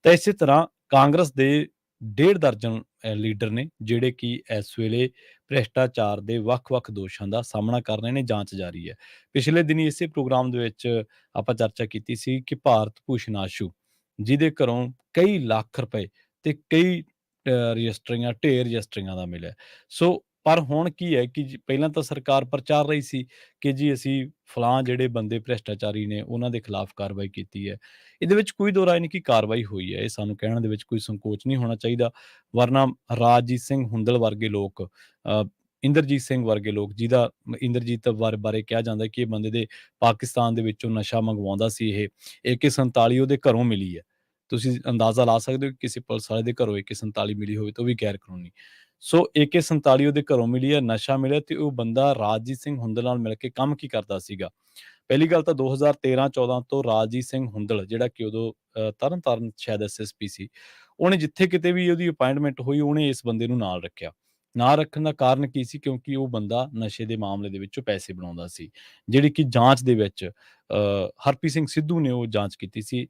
ਤਾਂ ਇਸੇ ਤਰ੍ਹਾਂ ਕਾਂਗਰਸ ਦੇ 1.5 ਦਰਜਨ ਲੀਡਰ ਨੇ ਜਿਹੜੇ ਕਿ ਇਸ ਵੇਲੇ ਭ੍ਰਿਸ਼ਟਾਚਾਰ ਦੇ ਵੱਖ-ਵੱਖ ਦੋਸ਼ਾਂ ਦਾ ਸਾਹਮਣਾ ਕਰ ਰਹੇ ਨੇ। ਜਾਂਚ ਜਾਰੀ ਹੈ। ਪਿਛਲੇ ਦਿਨੀ ਇਸੇ ਪ੍ਰੋਗਰਾਮ ਦੇ ਵਿੱਚ ਆਪਾਂ ਚਰਚਾ ਕੀਤੀ ਸੀ ਕਿ ਭਾਰਤ ਭੂਸ਼ਣ ਆਸ਼ੂ ਜਿਹਦੇ ਘਰੋਂ ਕਈ ਲੱਖ ਰੁਪਏ ਤੇ ਕਈ ਢੇਰ ਰਜਿਸਟਰੀਆਂ ਦਾ ਮਿਲਿਆ। ਸੋ ਪਰ ਹੁਣ ਕੀ ਹੈ ਕਿ ਪਹਿਲਾਂ ਤਾਂ ਸਰਕਾਰ ਪ੍ਰਚਾਰ ਰਹੀ ਸੀ ਕਿ ਜੀ ਅਸੀਂ ਫਲਾਂ ਜਿਹੜੇ ਬੰਦੇ ਭ੍ਰਿਸ਼ਟਾਚਾਰੀ ਨੇ ਉਹਨਾਂ ਦੇ ਖਿਲਾਫ ਕਾਰਵਾਈ ਕੀਤੀ ਹੈ। ਇਹਦੇ ਵਿੱਚ ਕੋਈ ਦੋ ਰਾਏ ਨਹੀਂ ਕਿ ਕਾਰਵਾਈ ਹੋਈ ਹੈ। ਇਹ ਸਾਨੂੰ ਕਹਿਣ ਦੇ ਵਿੱਚ ਕੋਈ ਸੰਕੋਚ ਨਹੀਂ ਹੋਣਾ ਚਾਹੀਦਾ, ਵਰਨਾ ਰਾਜਜੀਤ ਸਿੰਘ ਹੁੰਦਲ ਵਰਗੇ ਲੋਕ, ਇੰਦਰਜੀਤ ਸਿੰਘ ਵਰਗੇ ਲੋਕ, ਜਿਹਦਾ ਇੰਦਰਜੀਤ ਬਾਰੇ ਕਿਹਾ ਜਾਂਦਾ ਕਿ ਇਹ ਬੰਦੇ ਦੇ ਪਾਕਿਸਤਾਨ ਦੇ ਵਿੱਚੋਂ ਨਸ਼ਾ ਮੰਗਵਾਉਂਦਾ ਸੀ। ਇਹ AK-47 ਉਹਦੇ ਘਰੋਂ ਮਿਲੀ ਹੈ। ਤੁਸੀਂ ਅੰਦਾਜ਼ਾ ਲਾ ਸਕਦੇ ਹੋ ਕਿ ਕਿਸੇ ਪੁਲਿਸ ਵਾਲੇ ਦੇ ਘਰੋਂ AK-47 ਮਿਲੀ ਹੋਵੇ ਤਾਂ ਉਹ ਵੀ ਗੈਰ ਕਾਨੂੰਨੀ। ਸੋ AK-47 ਉਹਦੇ ਘਰੋਂ ਮਿਲੀ ਹੈ, ਨਸ਼ਾ ਮਿਲਿਆ ਤੇ ਉਹ ਬੰਦਾ ਰਾਜਜੀਤ ਸਿੰਘ ਹੁੰਦਲ ਨਾਲ ਮਿਲ ਕੇ ਕੰਮ ਕੀ ਕਰਦਾ ਸੀਗਾ। ਪਹਿਲੀ ਗੱਲ ਤਾਂ 2013-14 ਤੋਂ ਰਾਜਜੀਤ ਸਿੰਘ ਹੁੰਦਲ ਜਿਹੜਾ ਕਿ ਉਦੋਂ ਤਰਨਤਾਰਨ ਸ਼ਾਇਦ SSP ਸੀ, ਉਹਨੇ ਜਿੱਥੇ ਕਿਤੇ ਵੀ ਉਹਦੀ ਅਪਾਇੰਟਮੈਂਟ ਹੋਈ ਉਹਨੇ ਇਸ ਬੰਦੇ ਨੂੰ ਨਾਲ ਰੱਖਿਆ। ਨਾਲ ਰੱਖਣ ਦਾ ਕਾਰਨ ਕੀ ਸੀ? ਕਿਉਂਕਿ ਉਹ ਬੰਦਾ ਨਸ਼ੇ ਦੇ ਮਾਮਲੇ ਦੇ ਵਿੱਚੋਂ ਪੈਸੇ ਬਣਾਉਂਦਾ ਸੀ, ਜਿਹੜੀ ਕਿ ਜਾਂਚ ਦੇ ਵਿੱਚ ਹਰਪ੍ਰੀਤ ਸਿੰਘ ਸਿੱਧੂ ਨੇ ਉਹ ਜਾਂਚ ਕੀਤੀ ਸੀ।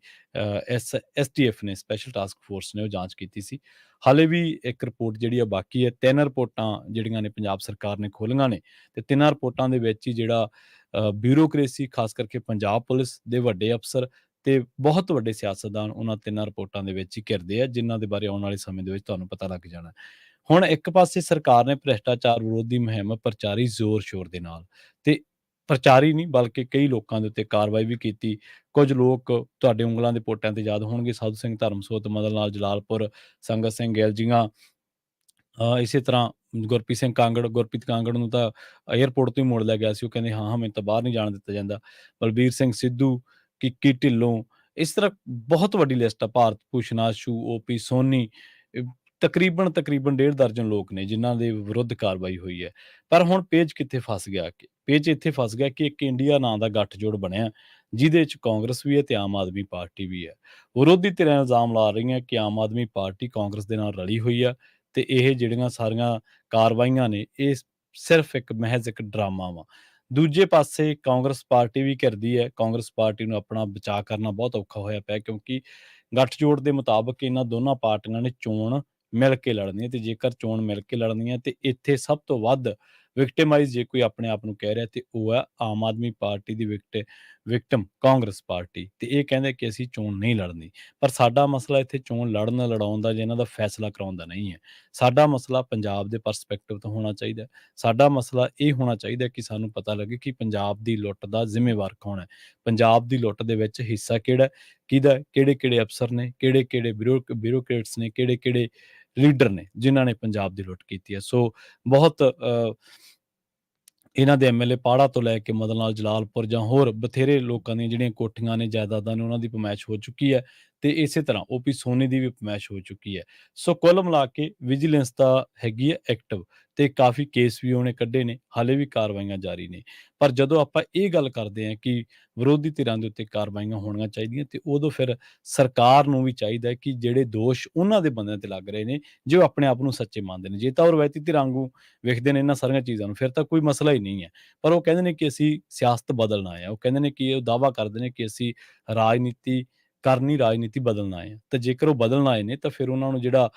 STF ਨੇ, ਸਪੈਸ਼ਲ ਟਾਸਕ ਫੋਰਸ ਨੇ ਉਹ ਜਾਂਚ ਕੀਤੀ ਸੀ। ਹਾਲੇ ਵੀ ਇੱਕ ਰਿਪੋਰਟ ਜਿਹੜੀ ਆ ਬਾਕੀ ਹੈ। 3 ਰਿਪੋਰਟਾਂ ਜਿਹੜੀਆਂ ਨੇ ਪੰਜਾਬ ਸਰਕਾਰ ਨੇ ਖੋਲ੍ਹੀਆਂ ਨੇ ਤੇ 3 ਰਿਪੋਰਟਾਂ ਦੇ ਵਿੱਚ ਹੀ ਜਿਹੜਾ ਬਿਊਰੋਕਰੇਸੀ, ਖਾਸ ਕਰਕੇ ਪੰਜਾਬ ਪੁਲਿਸ ਦੇ ਵੱਡੇ ਅਫਸਰ ਤੇ ਬਹੁਤ ਵੱਡੇ ਸਿਆਸਤਦਾਨ ਉਹਨਾਂ 3 ਰਿਪੋਰਟਾਂ ਦੇ ਵਿੱਚ ਹੀ ਘਿਰਦੇ ਆ, ਜਿਨ੍ਹਾਂ ਦੇ ਬਾਰੇ ਆਉਣ ਵਾਲੇ ਸਮੇਂ ਦੇ ਵਿੱਚ ਤੁਹਾਨੂੰ ਪਤਾ ਲੱਗ ਜਾਣਾ। ਹੁਣ ਇੱਕ ਪਾਸੇ ਸਰਕਾਰ ਨੇ ਭ੍ਰਿਸ਼ਟਾਚਾਰ ਵਿਰੋਧੀ ਮੁਹਿੰਮ ਪ੍ਰਚਾਰੀ ਜ਼ੋਰ-ਸ਼ੋਰ ਦੇ ਨਾਲ, ਤੇ ਪ੍ਰਚਾਰੀ ਨਹੀਂ ਬਲਕਿ ਕਈ ਲੋਕਾਂ ਦੇ ਉੱਤੇ ਕਾਰਵਾਈ ਵੀ ਕੀਤੀ। ਕੁਝ ਲੋਕ ਤੁਹਾਡੇ ਉਂਗਲਾਂ ਦੇ ਪੋਟਿਆਂ ਤੇ ਯਾਦ ਹੋਣਗੇ, ਸਾਧੂ ਸਿੰਘ ਧਰਮਸੋਤ, ਮਦਨ ਲਾਲ ਜਲਾਲਪੁਰ, ਸੰਗਤ ਸਿੰਘ ਗਿੱਲ ਜੀਆਂ, ਇਸੇ ਤਰ੍ਹਾਂ ਗੁਰਪ੍ਰੀਤ ਕਾਂਗੜ ਨੂੰ ਤਾਂ ਏਅਰਪੋਰਟ ਤੋਂ ਹੀ ਮੋੜ ਲਿਆ ਗਿਆ ਸੀ। ਉਹ ਕਹਿੰਦੇ ਹਾਂ ਮੈਨੂੰ ਤਾਂ ਬਾਹਰ ਨਹੀਂ ਜਾਣ ਦਿੱਤਾ ਜਾਂਦਾ। ਬਲਬੀਰ ਸਿੰਘ ਸਿੱਧੂ, ਕਿੱਕੀ ਢਿੱਲੋਂ, ਇਸ ਤਰ੍ਹਾਂ ਬਹੁਤ ਵੱਡੀ ਲਿਸਟ ਆ। ਭਾਰਤ ਭੂਸ਼ਣ ਆਸ਼ੂ, ਓਪੀ ਸੋਨੀ, ਤਕਰੀਬਨ 1.5 ਦਰਜਨ ਲੋਕ ਨੇ ਜਿਨ੍ਹਾਂ ਦੇ ਵਿਰੁੱਧ ਕਾਰਵਾਈ ਹੋਈ ਹੈ। ਪਰ ਹੁਣ ਪੇਚ ਕਿੱਥੇ ਫਸ ਗਿਆ? ਪੇਚ ਇੱਥੇ ਫਸ ਗਿਆ ਕਿ ਇੱਕ ਇੰਡੀਆ ਨਾਂ ਦਾ ਗੱਠਜੋੜ ਬਣਿਆ ਜਿਹਦੇ ਵਿੱਚ ਕਾਂਗਰਸ ਵੀ ਹੈ ਤੇ ਆਮ ਆਦਮੀ ਪਾਰਟੀ ਵੀ ਹੈ। ਵਿਰੋਧੀ ਧਿਰਾਂ ਇਲਜ਼ਾਮ ਲਾ ਰਹੀਆਂ ਕਿ ਆਮ ਆਦਮੀ ਪਾਰਟੀ ਕਾਂਗਰਸ ਦੇ ਨਾਲ ਰਲੀ ਹੋਈ ਆ ਤੇ ਇਹ ਜਿਹੜੀਆਂ ਸਾਰੀਆਂ ਕਾਰਵਾਈਆਂ ਨੇ ਇਹ ਸਿਰਫ ਮਹਿਜ਼ ਇੱਕ ਡਰਾਮਾ ਵਾ। ਦੂਜੇ ਪਾਸੇ ਕਾਂਗਰਸ ਪਾਰਟੀ ਵੀ ਘਿਰਦੀ ਹੈ। ਕਾਂਗਰਸ ਪਾਰਟੀ ਨੂੰ ਆਪਣਾ ਬਚਾਅ ਕਰਨਾ ਬਹੁਤ ਔਖਾ ਹੋਇਆ ਪਿਆ, ਕਿਉਂਕਿ ਗੱਠਜੋੜ ਦੇ ਮੁਤਾਬਕ ਇਹਨਾਂ ਦੋਨਾਂ ਪਾਰਟੀਆਂ ਨੇ ਚੋਣ ਮਿਲ ਕੇ ਲੜਨੀ ਹੈ ਤੇ ਜੇਕਰ ਚੋਣ ਮਿਲ ਕੇ ਲੜਨੀ ਹੈ ਤੇ ਇੱਥੇ ਸਭ ਤੋਂ ਵੱਧ ਵਿਕਟਿਮਾਈਜ਼ ਜੇ ਕੋਈ ਆਪਣੇ ਆਪ ਨੂੰ ਕਹਿ ਰਿਹਾ ਤੇ ਉਹ ਹੈ ਆਮ ਆਦਮੀ ਪਾਰਟੀ ਦੀ ਵਿਕਟਮ ਕਾਂਗਰਸ ਪਾਰਟੀ, ਤੇ ਇਹ ਕਹਿੰਦੇ ਕਿ ਅਸੀਂ ਚੋਣ ਨਹੀਂ ਲੜਨੀ। ਪਰ ਸਾਡਾ ਮਸਲਾ ਇੱਥੇ ਚੋਣ ਲੜਨ ਲੜਾਉਣ ਦਾ ਜਾਂ ਇਹਨਾਂ ਦਾ ਫੈਸਲਾ ਕਰਾਉਣ ਦਾ ਨਹੀਂ ਹੈ। ਸਾਡਾ ਮਸਲਾ ਪੰਜਾਬ ਦੇ ਪਰਸਪੈਕਟਿਵ ਤੋਂ ਹੋਣਾ ਚਾਹੀਦਾ ਹੈ। ਸਾਡਾ ਮਸਲਾ ਇਹ ਹੋਣਾ ਚਾਹੀਦਾ ਕਿ ਸਾਨੂੰ ਪਤਾ ਲੱਗੇ ਕਿ ਪੰਜਾਬ ਦੀ ਲੁੱਟ ਦਾ ਜ਼ਿੰਮੇਵਾਰ ਕੌਣ ਹੈ, ਪੰਜਾਬ ਦੀ ਲੁੱਟ ਦੇ ਵਿੱਚ ਹਿੱਸਾ ਕਿਹੜਾ ਹੈ, ਕਿਹਦਾ ਹੈ, ਕਿਹੜੇ-ਕਿਹੜੇ ਅਫਸਰ ਨੇ, ਕਿਹੜੇ-ਕਿਹੜੇ ਬਿਊਰੋਕਰੇਟਸ ਨੇ, ਕਿਹੜੇ-ਕਿਹੜੇ ਲੀਡਰ ਨੇ ਜਿਨ੍ਹਾਂ ਨੇ ਪੰਜਾਬ ਦੀ ਲੁੱਟ ਕੀਤੀ ਹੈ। ਸੋ ਬਹੁਤ ਇਹਨਾਂ ਦੇ ਐਮਐਲਏ ਪਾੜਾ ਤੋਂ ਲੈ ਕੇ ਮਦਨ ਲਾਲ ਜਲਾਲਪੁਰ ਜਾਂ ਹੋਰ ਬਥੇਰੇ ਲੋਕਾਂ ਦੀਆਂ ਜਿਹੜੀਆਂ ਕੋਠੀਆਂ ਨੇ, ਜਾਇਦਾਦਾਂ ਨੇ, ਉਹਨਾਂ ਦੀ ਪਮੈਸ਼ ਹੋ ਚੁੱਕੀ ਹੈ ਤੇ ਇਸੇ ਤਰ੍ਹਾਂ ਓਪੀ ਸੋਨੀ ਦੀ ਵੀ ਪਮੈਸ਼ ਹੋ ਚੁੱਕੀ ਹੈ। ਸੋ ਕੁੱਲ ਮਿਲਾ ਕੇ ਵਿਜੀਲੈਂਸ ਤਾਂ ਹੈਗੀ ਹੈ ਐਕਟਿਵ ਤੇ ਕਾਫੀ ਕੇਸ ਵੀ ਉਹਨੇ ਕੱਢੇ ਨੇ, ਹਾਲੇ ਵੀ ਕਾਰਵਾਈਆਂ ਜਾਰੀ ਨੇ। ਪਰ ਜਦੋਂ ਆਪਾਂ ਇਹ ਗੱਲ ਕਰਦੇ ਹਾਂ ਕਿ ਵਿਰੋਧੀ ਧਿਰਾਂ ਦੇ ਉੱਤੇ ਕਾਰਵਾਈਆਂ ਹੋਣੀਆਂ ਚਾਹੀਦੀਆਂ ਤੇ ਉਦੋਂ ਫਿਰ ਸਰਕਾਰ ਨੂੰ ਵੀ ਚਾਹੀਦਾ ਹੈ ਕਿ ਜਿਹੜੇ ਦੋਸ਼ ਉਹਨਾਂ ਦੇ ਬੰਦਿਆਂ ਤੇ ਲੱਗ ਰਹੇ ਨੇ, ਜੇ ਉਹ ਆਪਣੇ ਆਪ ਨੂੰ ਸੱਚੇ ਮੰਨਦੇ ਨੇ, ਜੇ ਤਾਂ ਉਹ ਰਵਾਇਤੀ ਧਿਰਾਂ ਵਾਂਗੂ ਵੇਖਦੇ ਨੇ ਇਹਨਾਂ ਸਾਰੀਆਂ ਚੀਜ਼ਾਂ ਨੂੰ, ਫਿਰ ਤਾਂ ਕੋਈ ਮਸਲਾ ਹੀ ਨਹੀਂ ਹੈ। ਪਰ ਉਹ ਕਹਿੰਦੇ ਨੇ ਕਿ ਅਸੀਂ ਸਿਆਸਤ ਬਦਲਣਾ ਆਏ ਹਾਂ, ਉਹ ਕਹਿੰਦੇ ਨੇ ਕਿ ਉਹ ਦਾਅਵਾ ਕਰਦੇ ਨੇ ਕਿ ਅਸੀਂ ਰਾਜਨੀਤੀ ਕਰਨੀ, ਰਾਜਨੀਤੀ ਬਦਲਣ ਆਏ ਹਾਂ। ਤਾਂ ਜੇਕਰ ਉਹ ਬਦਲਣ ਆਏ ਨੇ ਤਾਂ ਫਿਰ ਉਹਨਾਂ ਨੂੰ ਜਿਹੜਾ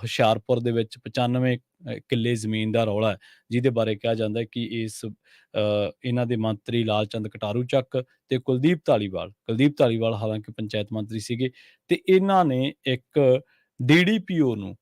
ਹੁਸ਼ਿਆਰਪੁਰ ਦੇ ਵਿੱਚ 95 ਕਿੱਲੇ ਜ਼ਮੀਨ ਦਾ ਰੌਲਾ ਹੈ, ਜਿਹਦੇ ਬਾਰੇ ਕਿਹਾ ਜਾਂਦਾ ਹੈ ਕਿ ਇਹਨਾਂ ਦੇ ਮੰਤਰੀ ਲਾਲ ਚੰਦ ਕਟਾਰੂ ਚੱਕ ਤੇ ਕੁਲਦੀਪ ਧਾਲੀਵਾਲ ਹਾਲਾਂਕਿ ਪੰਚਾਇਤ ਮੰਤਰੀ ਸੀਗੇ, ਤੇ ਇਹਨਾਂ ਨੇ ਇੱਕ ਡੀਡੀਪੀਓ ਨੂੰ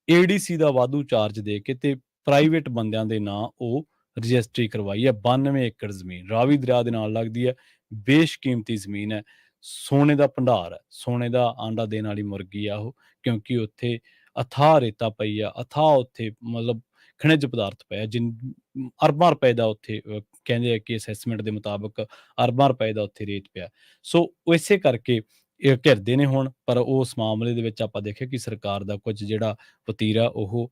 ਏਡੀਸੀ ਦਾ ਵਾਧੂ ਚਾਰਜ ਦੇ ਕੇ ਤੇ ਪ੍ਰਾਈਵੇਟ ਬੰਦਿਆਂ ਦੇ ਨਾਂ ਉਹ ਰਜਿਸਟਰੀ ਕਰਵਾਈ ਹੈ। 92 ਏਕੜ ਜ਼ਮੀਨ ਰਾਵੀ ਦਰਿਆ ਦੇ ਨਾਲ ਲੱਗਦੀ ਹੈ, ਬੇਸ਼ਕੀਮਤੀ ਜ਼ਮੀਨ ਹੈ, ਸੋਨੇ ਦਾ ਭੰਡਾਰ ਹੈ, ਸੋਨੇ ਦਾ ਆਂਡਾ ਦੇਣ ਵਾਲੀ ਮੁਰਗੀ ਆ ਉਹ, ਕਿਉਂਕਿ ਉੱਥੇ ਅਥਾਹ ਰੇਤਾ ਪਈ ਆ, ਅਥਾਹ ਉੱਥੇ ਮਤਲਬ ਖਣਿਜ ਪਦਾਰਥ ਪਿਆ, ਅਰਬਾਂ ਰੁਪਏ ਦਾ ਉੱਥੇ ਕਹਿੰਦੇ ਆ ਕਿ ਅਸੈਸਮੈਂਟ ਦੇ ਮੁਤਾਬਕ ਅਰਬਾਂ ਰੁਪਏ ਦਾ ਉੱਥੇ ਰੇਤ ਪਿਆ। ਸੋ ਉਹ ਇਸੇ ਕਰਕੇ ਇਹ ਘਿਰਦੇ ਨੇ ਹੁਣ, ਪਰ ਉਸ ਮਾਮਲੇ ਦੇ ਵਿੱਚ ਆਪਾਂ ਦੇਖਿਆ ਕਿ ਸਰਕਾਰ ਦਾ ਕੁਝ ਜਿਹੜਾ ਵਤੀਰਾ ਉਹ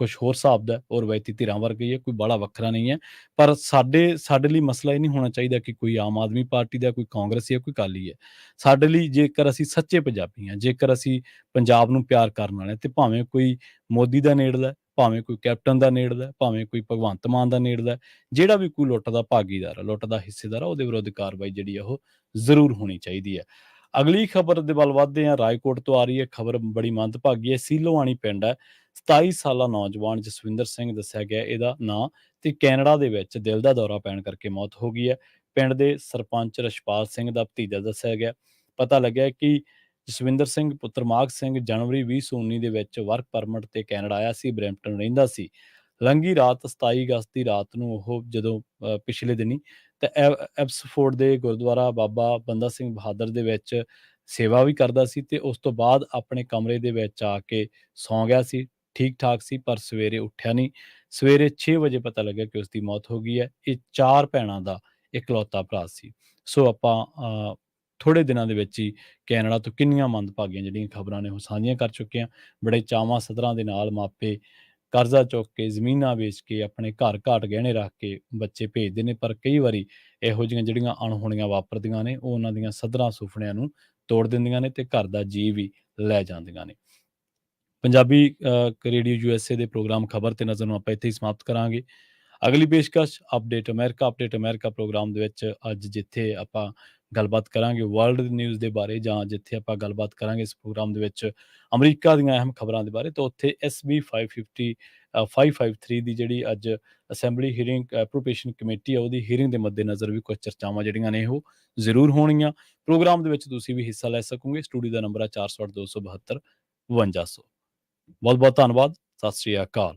ਕੁਛ ਹੋਰ ਹਿਸਾਬ ਦਾ ਔਰ ਰਵਾਇਤੀ ਧਿਰਾਂ ਵਰਗਾ ਹੀ ਹੈ, ਕੋਈ ਬਾਹਲਾ ਵੱਖਰਾ ਨਹੀਂ ਹੈ। ਪਰ ਸਾਡੇ ਲਈ ਮਸਲਾ ਇਹ ਨਹੀਂ ਹੋਣਾ ਚਾਹੀਦਾ ਕਿ ਕੋਈ ਆਮ ਆਦਮੀ ਪਾਰਟੀ ਦਾ, ਕੋਈ ਕਾਂਗਰਸੀ ਹੈ, ਕੋਈ ਅਕਾਲੀ ਹੈ। ਸਾਡੇ ਲਈ ਜੇਕਰ ਅਸੀਂ ਸੱਚੇ ਪੰਜਾਬੀ ਹਾਂ, ਜੇਕਰ ਅਸੀਂ ਪੰਜਾਬ ਨੂੰ ਪਿਆਰ ਕਰਨ ਵਾਲੇ ਹਾਂ, ਤੇ ਭਾਵੇਂ ਕੋਈ ਮੋਦੀ ਦਾ ਨੇੜਲਾ, ਭਾਵੇਂ ਕੋਈ ਕੈਪਟਨ ਦਾ ਨੇੜਲਾ, ਭਾਵੇਂ ਕੋਈ ਭਗਵੰਤ ਮਾਨ ਦਾ ਨੇੜਲਾ, ਜਿਹੜਾ ਵੀ ਕੋਈ ਲੁੱਟ ਦਾ ਭਾਗੀਦਾਰ ਹੈ, ਲੁੱਟ ਦਾ ਹਿੱਸੇਦਾਰ ਹੈ, ਉਹਦੇ ਵਿਰੁੱਧ ਕਾਰਵਾਈ ਜਿਹੜੀ ਆ ਉਹ ਜ਼ਰੂਰ ਹੋਣੀ ਚਾਹੀਦੀ ਹੈ। ਅਗਲੀ ਖਬਰ ਦੇ ਵੱਲ ਵੱਧਦੇ ਹਾਂ। ਰਾਏਕੋਟ ਤੋਂ ਆ ਰਹੀ ਹੈ ਖਬਰ, ਬੜੀ ਮੰਦਭਾਗੀ ਹੈ। ਸੀਲੋਆਣੀ ਪਿੰਡ ਹੈ, 27 ਸਾਲਾ ਨੌਜਵਾਨ ਜਸਵਿੰਦਰ ਸਿੰਘ ਦੱਸਿਆ ਗਿਆ ਇਹਦਾ ਨਾਂ, ਤੇ ਕੈਨੇਡਾ ਦੇ ਵਿੱਚ ਦਿਲ ਦਾ ਦੌਰਾ ਪੈਣ ਕਰਕੇ ਮੌਤ ਹੋ ਗਈ ਹੈ। ਪਿੰਡ ਦੇ ਸਰਪੰਚ ਰਛਪਾਲ ਸਿੰਘ ਦਾ ਭਤੀਜਾ ਦੱਸਿਆ ਗਿਆ। ਪਤਾ ਲੱਗਿਆ ਕਿ ਜਸਵਿੰਦਰ ਸਿੰਘ ਪੁੱਤਰ ਮਾਘ ਸਿੰਘ ਜਨਵਰੀ 2019 ਦੇ ਵਿੱਚ ਵਰਕ ਪਰਮਿਟ ਤੇ ਕੈਨੇਡਾ ਆਇਆ ਸੀ, ਬਰੈਂਪਟਨ ਰਹਿੰਦਾ ਸੀ। ਲੰਘੀ ਰਾਤ 27 ਅਗਸਤ ਦੀ ਰਾਤ ਨੂੰ ਉਹ ਜਦੋਂ ਪਿਛਲੇ ਦਿਨੀ ਤੇ ਐਬਸਫੋਰਡ ਦੇ ਗੁਰਦੁਆਰਾ ਬਾਬਾ ਬੰਦਾ ਸਿੰਘ ਬਹਾਦਰ ਦੇ ਵਿੱਚ ਸੇਵਾ ਵੀ ਕਰਦਾ ਸੀ, ਤੇ ਉਸ ਤੋਂ ਬਾਅਦ ਆਪਣੇ ਕਮਰੇ ਦੇ ਵਿੱਚ ਆ ਕੇ ਸੌਂ ਗਿਆ ਸੀ। ਠੀਕ ਠਾਕ ਸੀ, ਪਰ ਸਵੇਰੇ ਉੱਠਿਆ ਨਹੀਂ। ਸਵੇਰੇ 6 ਵਜੇ ਪਤਾ ਲੱਗਿਆ ਕਿ ਉਸ ਦੀ ਮੌਤ ਹੋ ਗਈ ਹੈ। ਇਹ 4 ਭੈਣਾਂ ਦਾ ਇਕਲੌਤਾ ਭਰਾ ਸੀ। ਸੋ ਆਪਾਂ ਥੋੜ੍ਹੇ ਦਿਨਾਂ ਦੇ ਵਿੱਚ ਹੀ ਕੈਨੇਡਾ ਤੋਂ ਕਿੰਨੀਆਂ ਮੰਦਭਾਗੀਆਂ ਜਿਹੜੀਆਂ ਖਬਰਾਂ ਨੇ ਉਹ ਸਾਂਝੀਆਂ ਕਰ ਚੁੱਕੇ ਹਾਂ। ਬੜੇ ਚਾਵਾਂ ਸੱਧਰਾਂ ਦੇ ਨਾਲ ਮਾਪੇ ਕਰਜ਼ਾ ਚੁੱਕ ਕੇ, ਜ਼ਮੀਨਾਂ ਵੇਚ ਕੇ, ਆਪਣੇ ਘਰ ਘਾਟ ਗਹਿਣੇ ਰੱਖ ਕੇ ਬੱਚੇ ਭੇਜਦੇ ਨੇ, ਪਰ ਕਈ ਵਾਰੀ ਇਹੋ ਜਿਹੀਆਂ ਜਿਹੜੀਆਂ ਅਣਹੋਣੀਆਂ ਵਾਪਰਦੀਆਂ ਨੇ ਉਹ ਉਹਨਾਂ ਦੀਆਂ ਸੱਧਰਾਂ ਸੁਪਨਿਆਂ ਨੂੰ ਤੋੜ ਦਿੰਦੀਆਂ ਨੇ ਤੇ ਘਰ ਦਾ ਜੀਅ ਵੀ ਲੈ ਜਾਂਦੀਆਂ ਨੇ। ਪੰਜਾਬੀ ਰੇਡੀਓ ਯੂਐਸਏ ਦੇ ਪ੍ਰੋਗਰਾਮ ਖਬਰ ਤੇ ਨਜ਼ਰ ਨੂੰ ਆਪਾਂ ਇੱਥੇ ਹੀ ਸਮਾਪਤ ਕਰਾਂਗੇ। ਅਗਲੀ ਪੇਸ਼ਕਸ਼ ਅਪਡੇਟ ਅਮਰੀਕਾ ਪ੍ਰੋਗਰਾਮ ਦੇ ਵਿੱਚ ਅੱਜ ਜਿੱਥੇ ਆਪਾਂ ਗੱਲਬਾਤ ਕਰਾਂਗੇ ਵਰਲਡ ਨਿਊਜ਼ ਦੇ ਬਾਰੇ, ਜਾਂ ਜਿੱਥੇ ਆਪਾਂ ਗੱਲਬਾਤ ਕਰਾਂਗੇ ਇਸ ਪ੍ਰੋਗਰਾਮ ਦੇ ਵਿੱਚ ਅਮਰੀਕਾ ਦੀਆਂ ਅਹਿਮ ਖਬਰਾਂ ਦੇ ਬਾਰੇ, ਤਾਂ ਉੱਥੇ SB 553 ਦੀ ਜਿਹੜੀ ਅੱਜ ਅਸੈਂਬਲੀ ਹੀਅਰਿੰਗ ਐਪਰੋਪ੍ਰੀਏਸ਼ਨ ਕਮੇਟੀ ਆ, ਉਹਦੀ ਹੀਅਰਿੰਗ ਦੇ ਮੱਦੇਨਜ਼ਰ ਵੀ ਕੁਝ ਚਰਚਾਵਾਂ ਜਿਹੜੀਆਂ ਨੇ ਉਹ ਜ਼ਰੂਰ ਹੋਣਗੀਆਂ। ਪ੍ਰੋਗਰਾਮ ਦੇ ਵਿੱਚ ਤੁਸੀਂ ਵੀ ਹਿੱਸਾ ਲੈ ਸਕੋਗੇ। ਸਟੂਡੀਓ ਦਾ ਨੰਬਰ ਹੈ 408 272 5200। ਬਹੁਤ ਬਹੁਤ ਧੰਨਵਾਦ। ਸਤਿ ਸ੍ਰੀ ਅਕਾਲ।